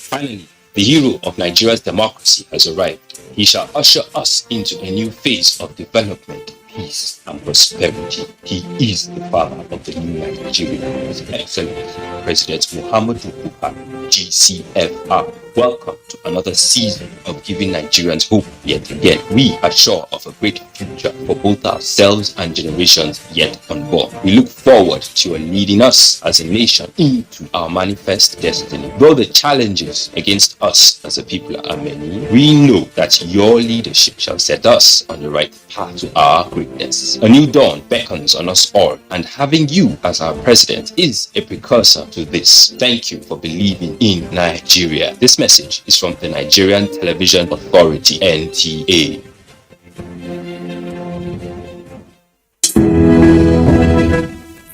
Finally, the hero of Nigeria's democracy has arrived. He shall usher us into a new phase of development, peace, and prosperity. He is the father of the new Nigeria, His Excellency President Muhammadu Buhari, GCFR. Welcome to another season of giving Nigerians hope yet again. We are sure of a great future for both ourselves and generations yet unborn. We look forward to your leading us as a nation into our manifest destiny. Though the challenges against us as a people are many, we know that your leadership shall set us on the right path to our greatness. A new dawn beckons on us all, and having you as our president is a precursor to this. Thank you for believing in Nigeria. This message is from the Nigerian Television Authority, NTA.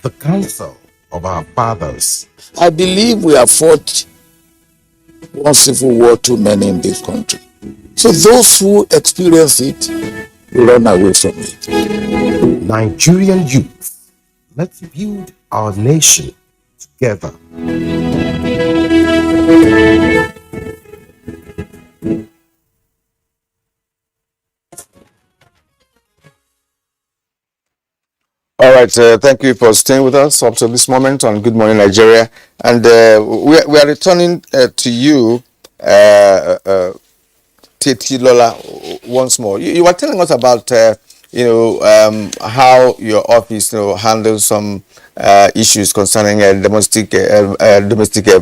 The counsel of our fathers. I believe we have fought one civil war too many in this country. So those who experience it will run away from it. Nigerian youth, let's build our nation together. All right, thank you for staying with us up to this moment on Good Morning Nigeria. And we are returning to you, Titi Lola, once more. You were telling us about, how your office, handles some issues concerning domestic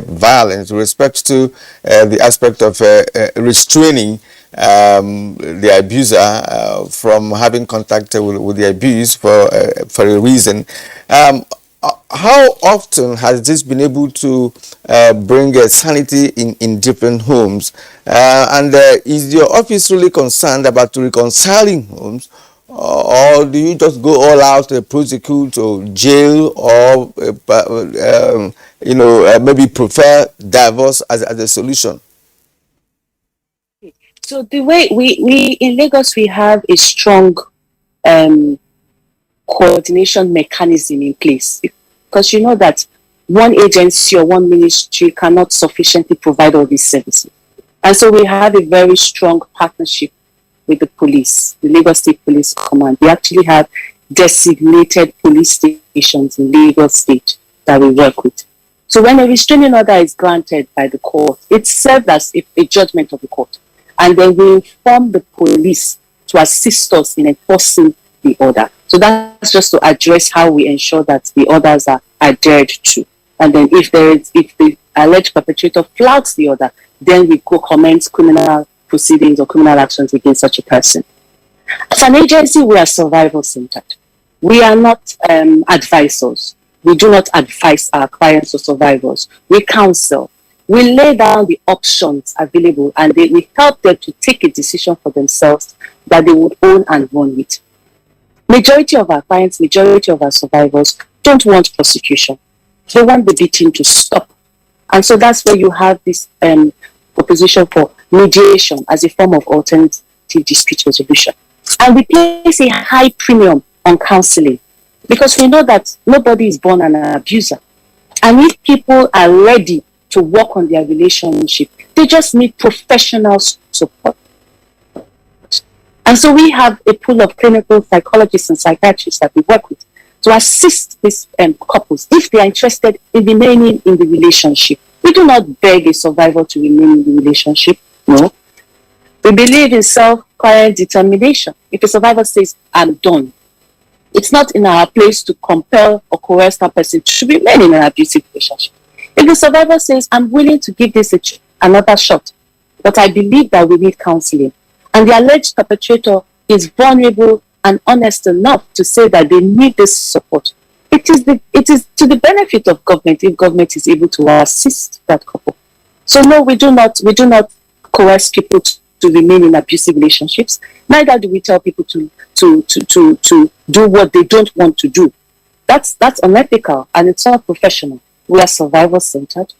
violence with respect to the aspect of restraining the abuser from having contact with the abused for a reason. How often has this been able to bring sanity in different homes? And is your office really concerned about reconciling homes, or do you just go all out to prosecute or jail, or maybe prefer divorce as a solution? So the way we in Lagos, we have a strong coordination mechanism in place, because you know that one agency or one ministry cannot sufficiently provide all these services. And so we have a very strong partnership with the police, the Lagos State Police Command. We actually have designated police stations in Lagos State that we work with. So when a restraining order is granted by the court, it's served as a judgment of the court. And then we inform the police to assist us in enforcing the order. So that's just to address how we ensure that the orders are adhered to. And then if the alleged perpetrator flouts the order, then we go commence criminal proceedings or criminal actions against such a person. As an agency, we are survival-centered. We are not advisors. We do not advise our clients or survivors. We counsel. We lay down the options available, and we help them to take a decision for themselves that they would own and run with. Majority of our clients, majority of our survivors don't want prosecution. They want the beating to stop. And so that's where you have this proposition for mediation as a form of alternative dispute resolution. And we place a high premium on counseling, because we know that nobody is born an abuser. And if people are ready to work on their relationship, they just need professional support. And so we have a pool of clinical psychologists and psychiatrists that we work with to assist these couples if they are interested in remaining in the relationship. We do not beg a survivor to remain in the relationship. No. We believe in self-quiet determination. If a survivor says, I'm done, it's not in our place to compel or coerce that person to remain in an abusive relationship. If the survivor says, I'm willing to give this another shot, but I believe that we need counseling, and the alleged perpetrator is vulnerable and honest enough to say that they need this support, it is to the benefit of government if government is able to assist that couple. So no, we do not coerce people to remain in abusive relationships. Neither do we tell people to do what they don't want to do. That's unethical and it's not professional. We are survivor-centered.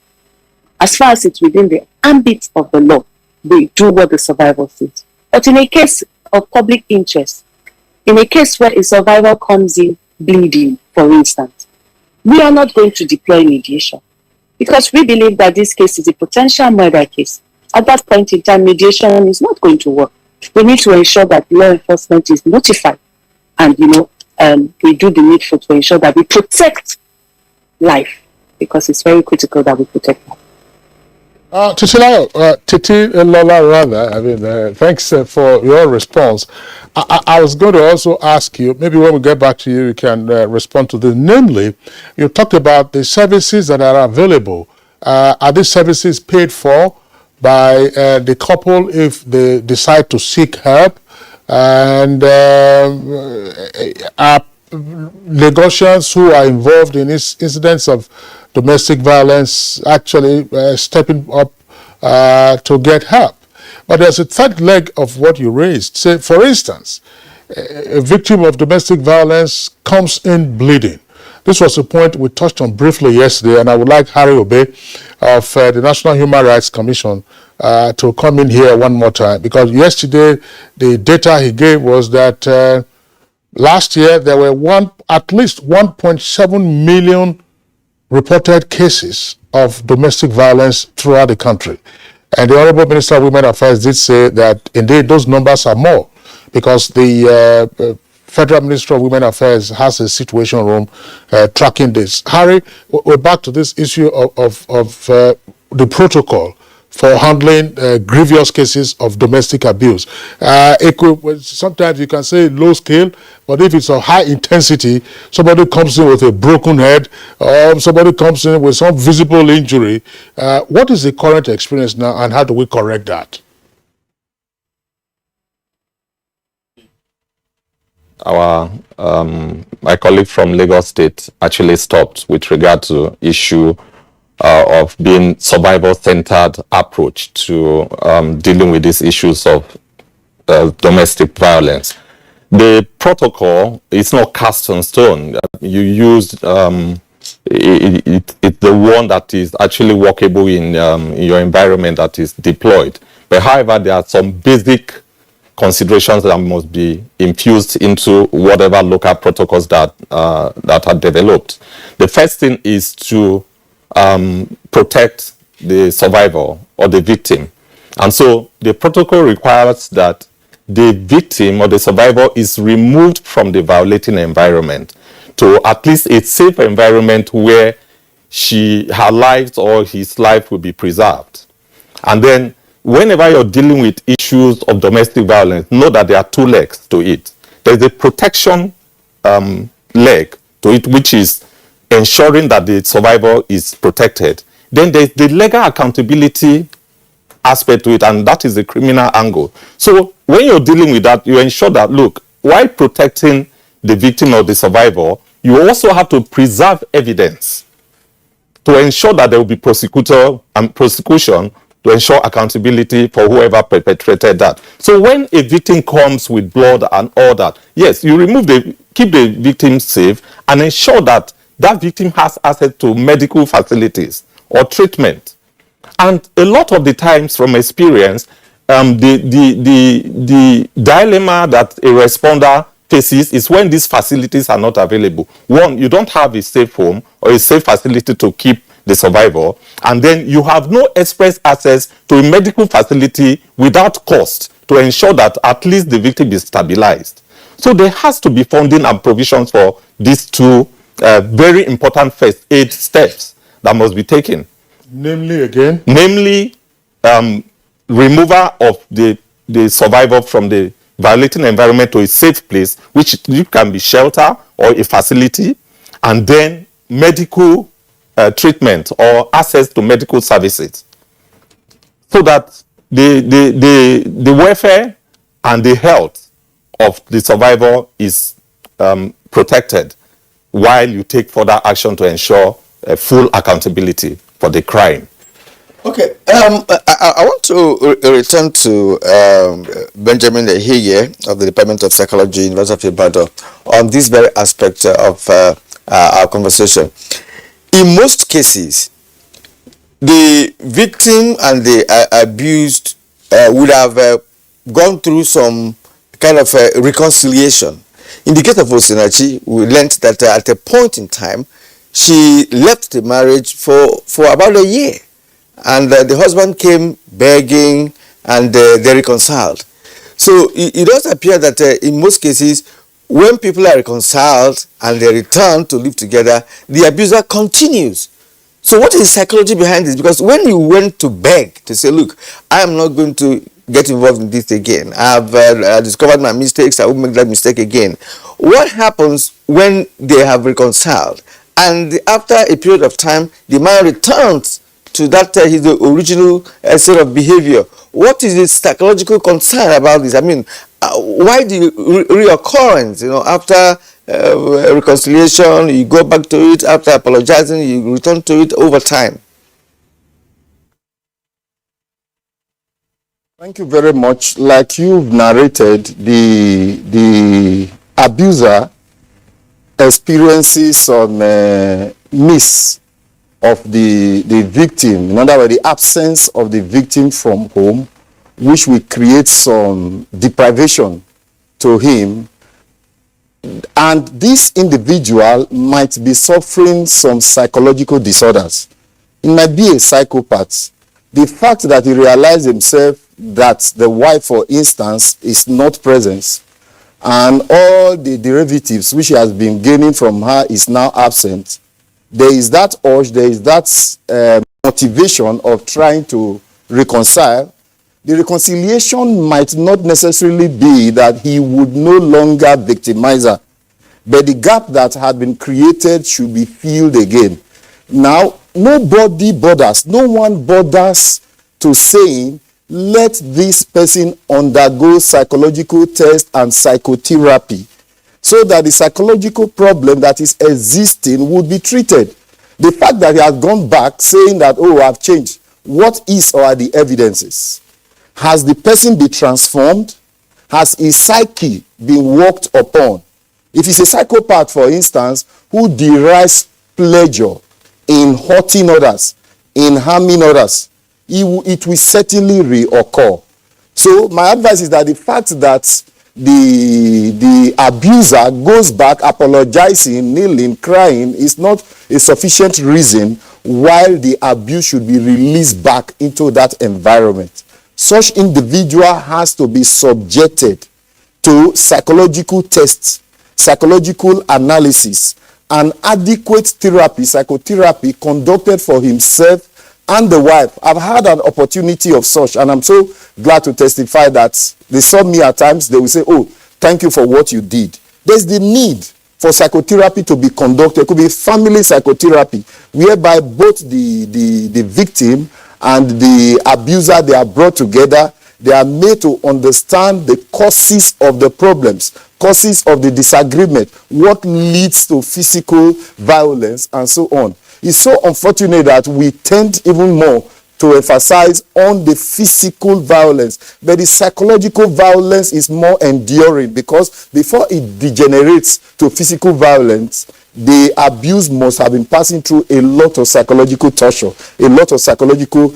As far as it's within the ambit of the law, we do what the survivor says. But in a case of public interest, in a case where a survivor comes in bleeding, for instance, we are not going to deploy mediation because we believe that this case is a potential murder case. At that point in time, mediation is not going to work. We need to ensure that law enforcement is notified and, we do the needful to ensure that we protect life because it's very critical that we protect life. Titi Lola, rather, thanks for your response. I was going to also ask you, maybe when we get back to you, you can respond to this. Namely, you talked about the services that are available. Are these services paid for by the couple if they decide to seek help? And are Lagosians who are involved in incidents of domestic violence actually stepping up to get help? But there's a third leg of what you raised. Say, for instance, a victim of domestic violence comes in bleeding. This was a point we touched on briefly yesterday, and I would like Harry Obey of the National Human Rights Commission to come in here one more time, because yesterday the data he gave was that last year there were at least 1.7 million reported cases of domestic violence throughout the country. And the Honorable Minister of Women Affairs did say that indeed those numbers are more because the Federal Ministry of Women Affairs has a situation room tracking this. Harry, we're back to this issue of the protocol for handling grievous cases of domestic abuse. Sometimes you can say low scale, but if it's a high intensity, somebody comes in with a broken head, or somebody comes in with some visible injury. What is the current experience now, and how do we correct that? My colleague from Lagos State actually stopped with regard to issue of being survival-centered approach to dealing with these issues of domestic violence. The protocol is not cast on stone. You use it's the one that is actually workable in your environment that is deployed. But however, there are some basic considerations that must be infused into whatever local protocols that are developed. The first thing is to protect the survivor or the victim. And so the protocol requires that the victim or the survivor is removed from the violating environment to at least a safe environment where her life or his life will be preserved. And then whenever you're dealing with issues of domestic violence, know that there are two legs to it. There's a protection leg to it, which is ensuring that the survivor is protected. Then there's the legal accountability aspect to it, and that is the criminal angle. So when you're dealing with that, you ensure that, look, while protecting the victim or the survivor, you also have to preserve evidence to ensure that there will be prosecution to ensure accountability for whoever perpetrated that. So when a victim comes with blood and all that, yes, you keep the victim safe and ensure that that victim has access to medical facilities or treatment. And a lot of the times from experience, the dilemma that a responder faces is when these facilities are not available. One, you don't have a safe home or a safe facility to keep the survivor, and then you have no express access to a medical facility without cost to ensure that at least the victim is stabilized. So there has to be funding and provisions for these two very important first aid steps that must be taken. Namely again? Namely, removal of the survivor from the violating environment to a safe place, which can be shelter or a facility, and then medical treatment or access to medical services, so that the welfare and the health of the survivor is protected while you take further action to ensure full accountability for the crime. Okay, I want to return to Benjamin Eheye of the Department of Psychology, University of Ibadan, on this very aspect of our conversation. In most cases, the victim and the abused would have gone through some kind of reconciliation. In the case of Osinachi, we learned that at a point in time, she left the marriage for about a year. And the husband came begging, and they reconciled. So it does appear that in most cases, when people are reconciled and they return to live together, the abuser continues. So what is the psychology behind this? Because when you went to beg to say, look, I am not going to get involved in this again. I've discovered my mistakes. I won't make that mistake again. What happens when they have reconciled? And after a period of time, the man returns to that his original set of behavior. What is the psychological concern about this? I mean, why the reoccurrence? You know, after reconciliation, you go back to it. After apologizing, you return to it over time. Thank you very much. Like you've narrated, the abuser experiences some miss of the victim, in other words, the absence of the victim from home, which will create some deprivation to him. And this individual might be suffering some psychological disorders. He might be a psychopath. The fact that he realized himself that the wife, for instance, is not present, and all the derivatives which he has been gaining from her is now absent, there is that urge, there is that motivation of trying to reconcile. The reconciliation might not necessarily be that he would no longer victimize her, but the gap that had been created should be filled again. Now, nobody bothers, no one bothers to saying, let this person undergo psychological test and psychotherapy, so that the psychological problem that is existing would be treated. The fact that he has gone back saying that, oh, I've changed, what is or are the evidences? Has the person been transformed? Has his psyche been worked upon? If he's a psychopath, for instance, who derives pleasure in hurting others, in harming others, it will certainly reoccur. So my advice is that the fact that the abuser goes back apologizing, kneeling, crying is not a sufficient reason why the abuse should be released back into that environment. Such individual has to be subjected to psychological tests, psychological analysis, and adequate therapy, psychotherapy conducted for himself and the wife. I've had an opportunity of such, and I'm so glad to testify that they saw me at times, they will say, oh, thank you for what you did. There's the need for psychotherapy to be conducted. It could be family psychotherapy, whereby both the victim and the abuser, they are brought together. They are made to understand the causes of the problems, causes of the disagreement, what leads to physical violence, and so on. It's so unfortunate that we tend even more to emphasize on the physical violence, but the psychological violence is more enduring, because before it degenerates to physical violence, the abuse must have been passing through a lot of psychological torture, a lot of psychological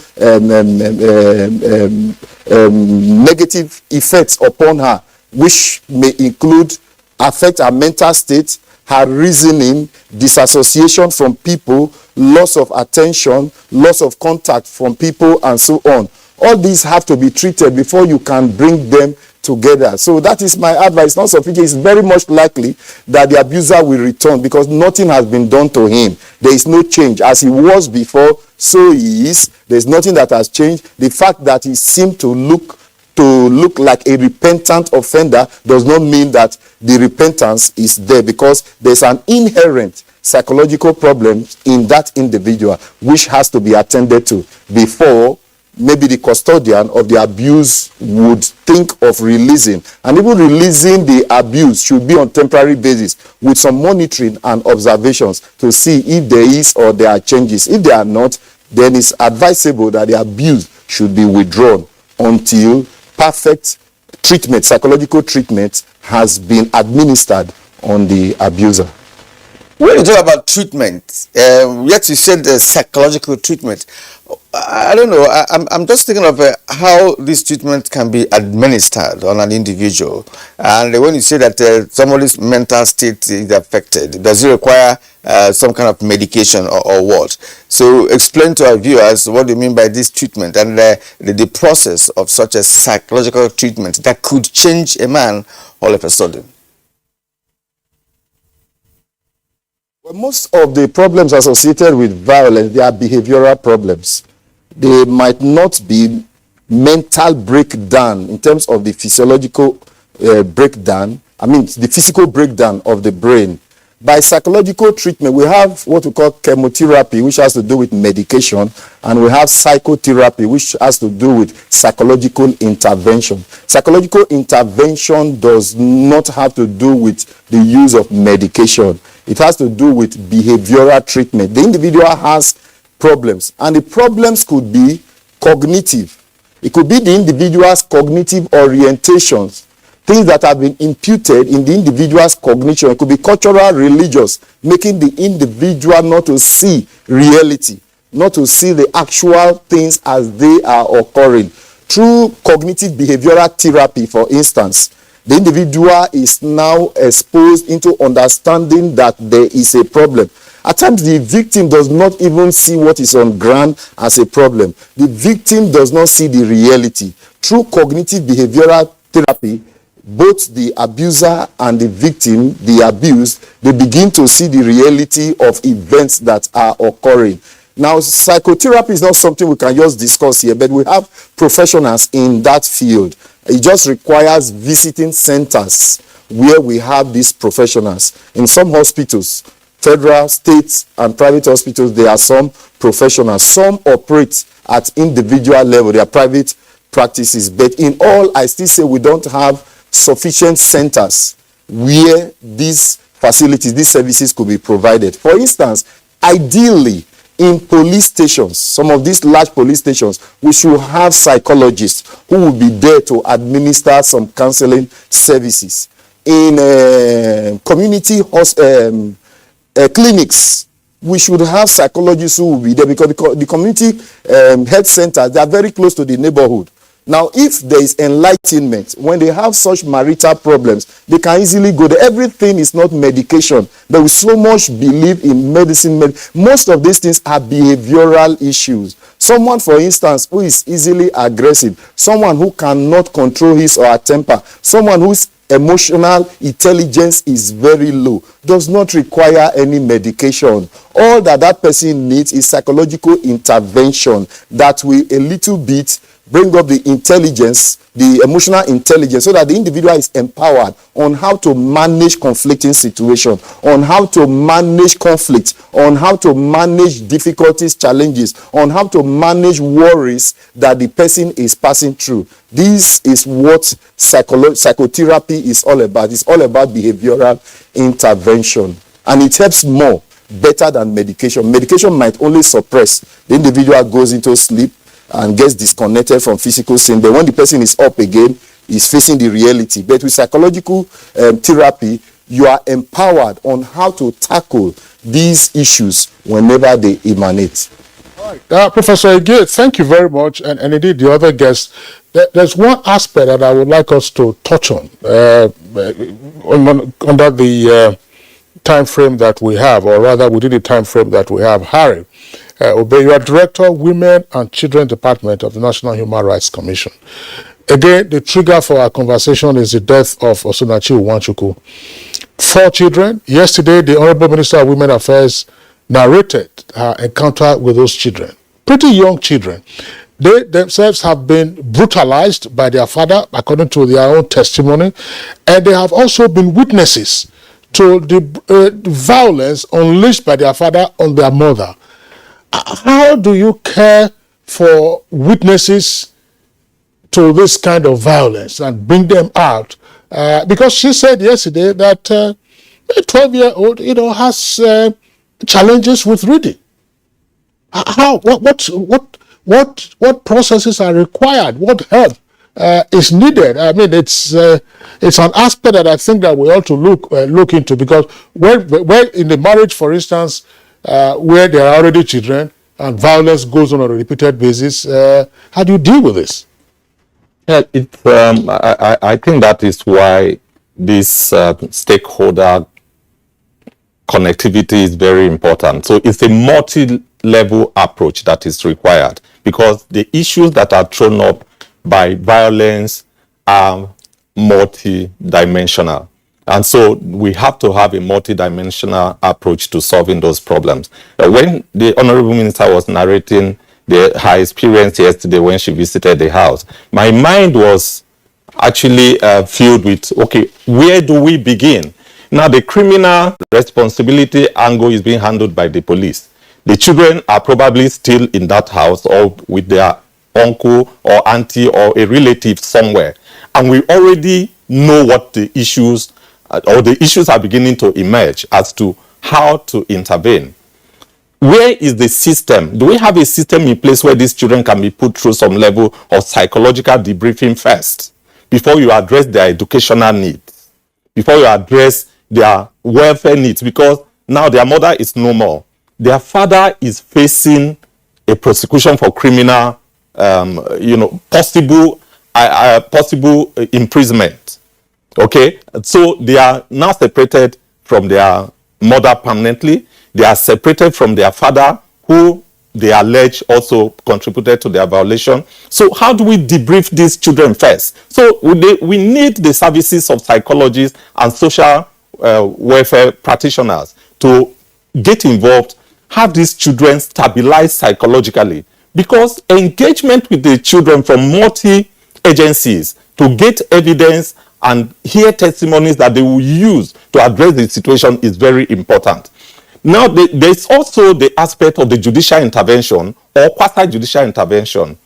negative effects upon her, which may include affect her mental state, her reasoning, disassociation from people, loss of attention, loss of contact from people, and so on. All these have to be treated before you can bring them together. So that is my advice. Not sufficient. It's very much likely that the abuser will return, because nothing has been done to him. There is no change. As he was before, so he is. There's nothing that has changed. The fact that he seemed to look like a repentant offender does not mean that the repentance is there, because there's an inherent psychological problem in that individual which has to be attended to before maybe the custodian of the abuse would think of releasing. And even releasing the abuse should be on temporary basis with some monitoring and observations to see if there is or there are changes. If there are not, then it's advisable that the abuse should be withdrawn until perfect treatment, psychological treatment, has been administered on the abuser. When you talk about treatment, yet you said psychological treatment. I don't know. I'm just thinking of how this treatment can be administered on an individual. And when you say that somebody's mental state is affected, does it require some kind of medication or what? So explain to our viewers what do you mean by this treatment and the process of such a psychological treatment that could change a man all of a sudden. Well, most of the problems associated with violence, they are behavioral problems. They might not be mental breakdown in terms of the physiological breakdown, the physical breakdown of the brain. By psychological treatment, we have what we call chemotherapy, which has to do with medication, and we have psychotherapy, which has to do with psychological intervention. Psychological intervention does not have to do with the use of medication. It has to do with behavioral treatment. The individual has problems, and the problems could be cognitive. It could be the individual's cognitive orientations, things that have been imputed in the individual's cognition. It could be cultural, religious, making the individual not to see reality, not to see the actual things as they are occurring. Through cognitive behavioral therapy, for instance, the individual is now exposed into understanding that there is a problem. At times, the victim does not even see what is on ground as a problem. The victim does not see the reality. Through cognitive behavioral therapy, both the abuser and the victim, the abused, they begin to see the reality of events that are occurring. Now, psychotherapy is not something we can just discuss here, but we have professionals in that field. It just requires visiting centers where we have these professionals. In some hospitals, federal, state, and private hospitals, there are some professionals. Some operate at individual level, they are private practices. But in all, I still say we don't have sufficient centers where these facilities, these services could be provided. For instance, ideally, in police stations, some of these large police stations, we should have psychologists who will be there to administer some counseling services. In community clinics, we should have psychologists who will be there, because the community health centers, they are very close to the neighborhood. Now, if there is enlightenment, when they have such marital problems, they can easily go there. Everything is not medication, but we so much believe in medicine. Most of these things are behavioral issues. Someone, for instance, who is easily aggressive, someone who cannot control his or her temper, someone whose emotional intelligence is very low, does not require any medication. All that person needs is psychological intervention that will a little bit bring up the intelligence, the emotional intelligence, so that the individual is empowered on how to manage conflicting situations, on how to manage conflict, on how to manage difficulties, challenges, on how to manage worries that the person is passing through. This is what psychotherapy is all about. It's all about behavioral intervention. And it helps more, better than medication. Medication might only suppress. The individual goes into sleep and gets disconnected from physical sin. But when the person is up again, is facing the reality. But with psychological therapy, you are empowered on how to tackle these issues whenever they emanate. All right. Professor Ege, thank you very much. And indeed, the other guests, there's one aspect that I would like us to touch on under the time frame that we have, or rather within the time frame that we have. Harry Obey, you are Director, Women and Children Department of the National Human Rights Commission. Again, the trigger for our conversation is the death of Osunachi Uwanchukwu. 4 children. Yesterday, the Honorable Minister of Women Affairs narrated her encounter with those children. Pretty young children. They themselves have been brutalized by their father, according to their own testimony, and they have also been witnesses to the violence unleashed by their father on their mother. How do you care for witnesses to this kind of violence and bring them out? Because she said yesterday that a 12-year-old, has challenges with reading. What processes are required? What help is needed? I mean, it's an aspect that I think that we ought to look into, because where in the marriage, for instance, where there are already children and violence goes on a repeated basis, how do you deal with this? Yeah, I think that is why this stakeholder connectivity is very important. So it's a multi-level approach that is required, because the issues that are thrown up by violence are multi-dimensional. And so we have to have a multi-dimensional approach to solving those problems. When the Honorable Minister was narrating her experience yesterday when she visited the house, my mind was actually filled with, okay, where do we begin? Now, the criminal responsibility angle is being handled by the police. The children are probably still in that house or with their uncle or auntie or a relative somewhere. And we already know what the issues, or the issues are beginning to emerge as to how to intervene. Where is the system? Do we have a system in place where these children can be put through some level of psychological debriefing first, before you address their educational needs, before you address their welfare needs? Because now their mother is no more. Their father is facing a prosecution for criminal, possible imprisonment. Okay, so they are now separated from their mother permanently. They are separated from their father, who they allege also contributed to their violation. So how do we debrief these children first? So we need the services of psychologists and social welfare practitioners to get involved, have these children stabilized psychologically, because engagement with the children from multi-agencies to get evidence and hear testimonies that they will use to address the situation is very important. Now, there's also the aspect of the judicial intervention or quasi-judicial intervention.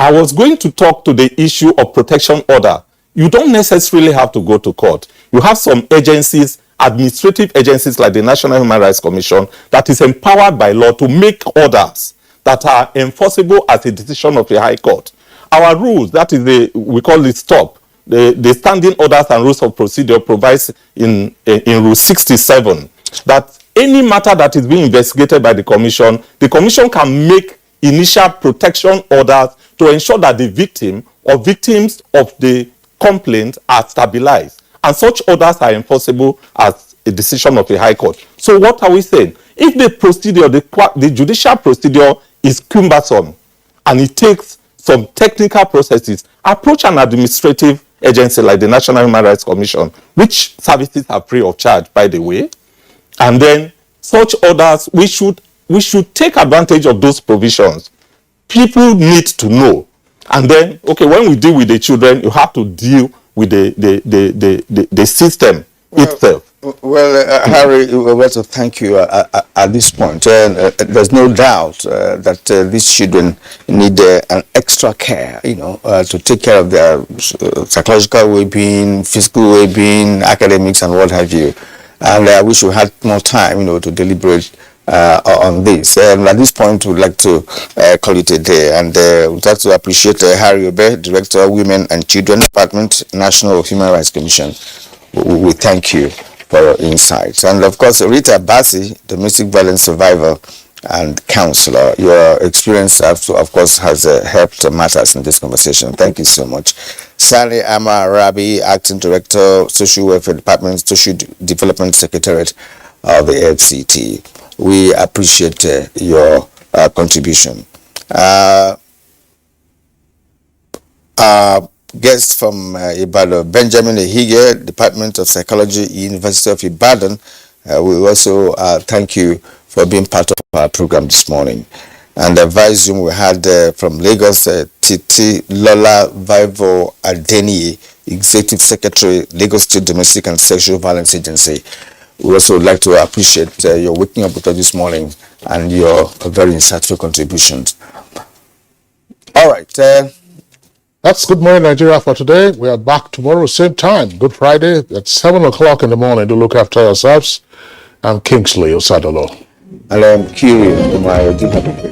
I was going to talk to the issue of protection order. You don't necessarily have to go to court. You have some agencies, administrative agencies like the National Human Rights Commission, that is empowered by law to make orders that are enforceable as a decision of the High Court. Our rules, that is we call it STOP. The Standing Orders and Rules of Procedure provides in Rule 67 that any matter that is being investigated by the commission can make initial protection orders to ensure that the victim or victims of the complaint are stabilized. And such orders are enforceable as a decision of the High Court. So what are we saying? If the procedure, the judicial procedure is cumbersome and it takes some technical processes, approach an administrative agency like the National Human Rights Commission, which services are free of charge, by the way. And then such orders, we should take advantage of those provisions. People need to know. And then, okay, when we deal with the children, you have to deal with the system itself. Well, Harry, we want to thank you at this point. There's no doubt that these children need an extra care, to take care of their psychological well-being, physical well-being, academics, and what have you. And I wish we had more time, to deliberate on this. And at this point, we'd like to call it a day. And we'd like to appreciate Harry Obe, Director of Women and Children Department, National Human Rights Commission. We thank you for your insights. And of course, Rita Bassi, domestic violence survivor and counselor. Your experience, of course, has helped matters in this conversation. Thank you so much. Sally Amar Rabi, Acting Director, Social Welfare Department, Social Development Secretariat of the FCT. We appreciate your contribution. Guest from Ibadan, Benjamin Ehige, Department of Psychology, University of Ibadan. We also thank you for being part of our program this morning. And the advice room we had from Lagos, Titi Lola Vivo Adeni, Executive Secretary, Lagos State Domestic and Sexual Violence Agency. We also would like to appreciate your waking up with us this morning and your very insightful contributions. All right. That's Good Morning Nigeria for today. We are back tomorrow, same time, Good Friday at 7 o'clock in the morning. Do look after yourselves. I'm Kingsley Osadolo. And I'm curious, do you have a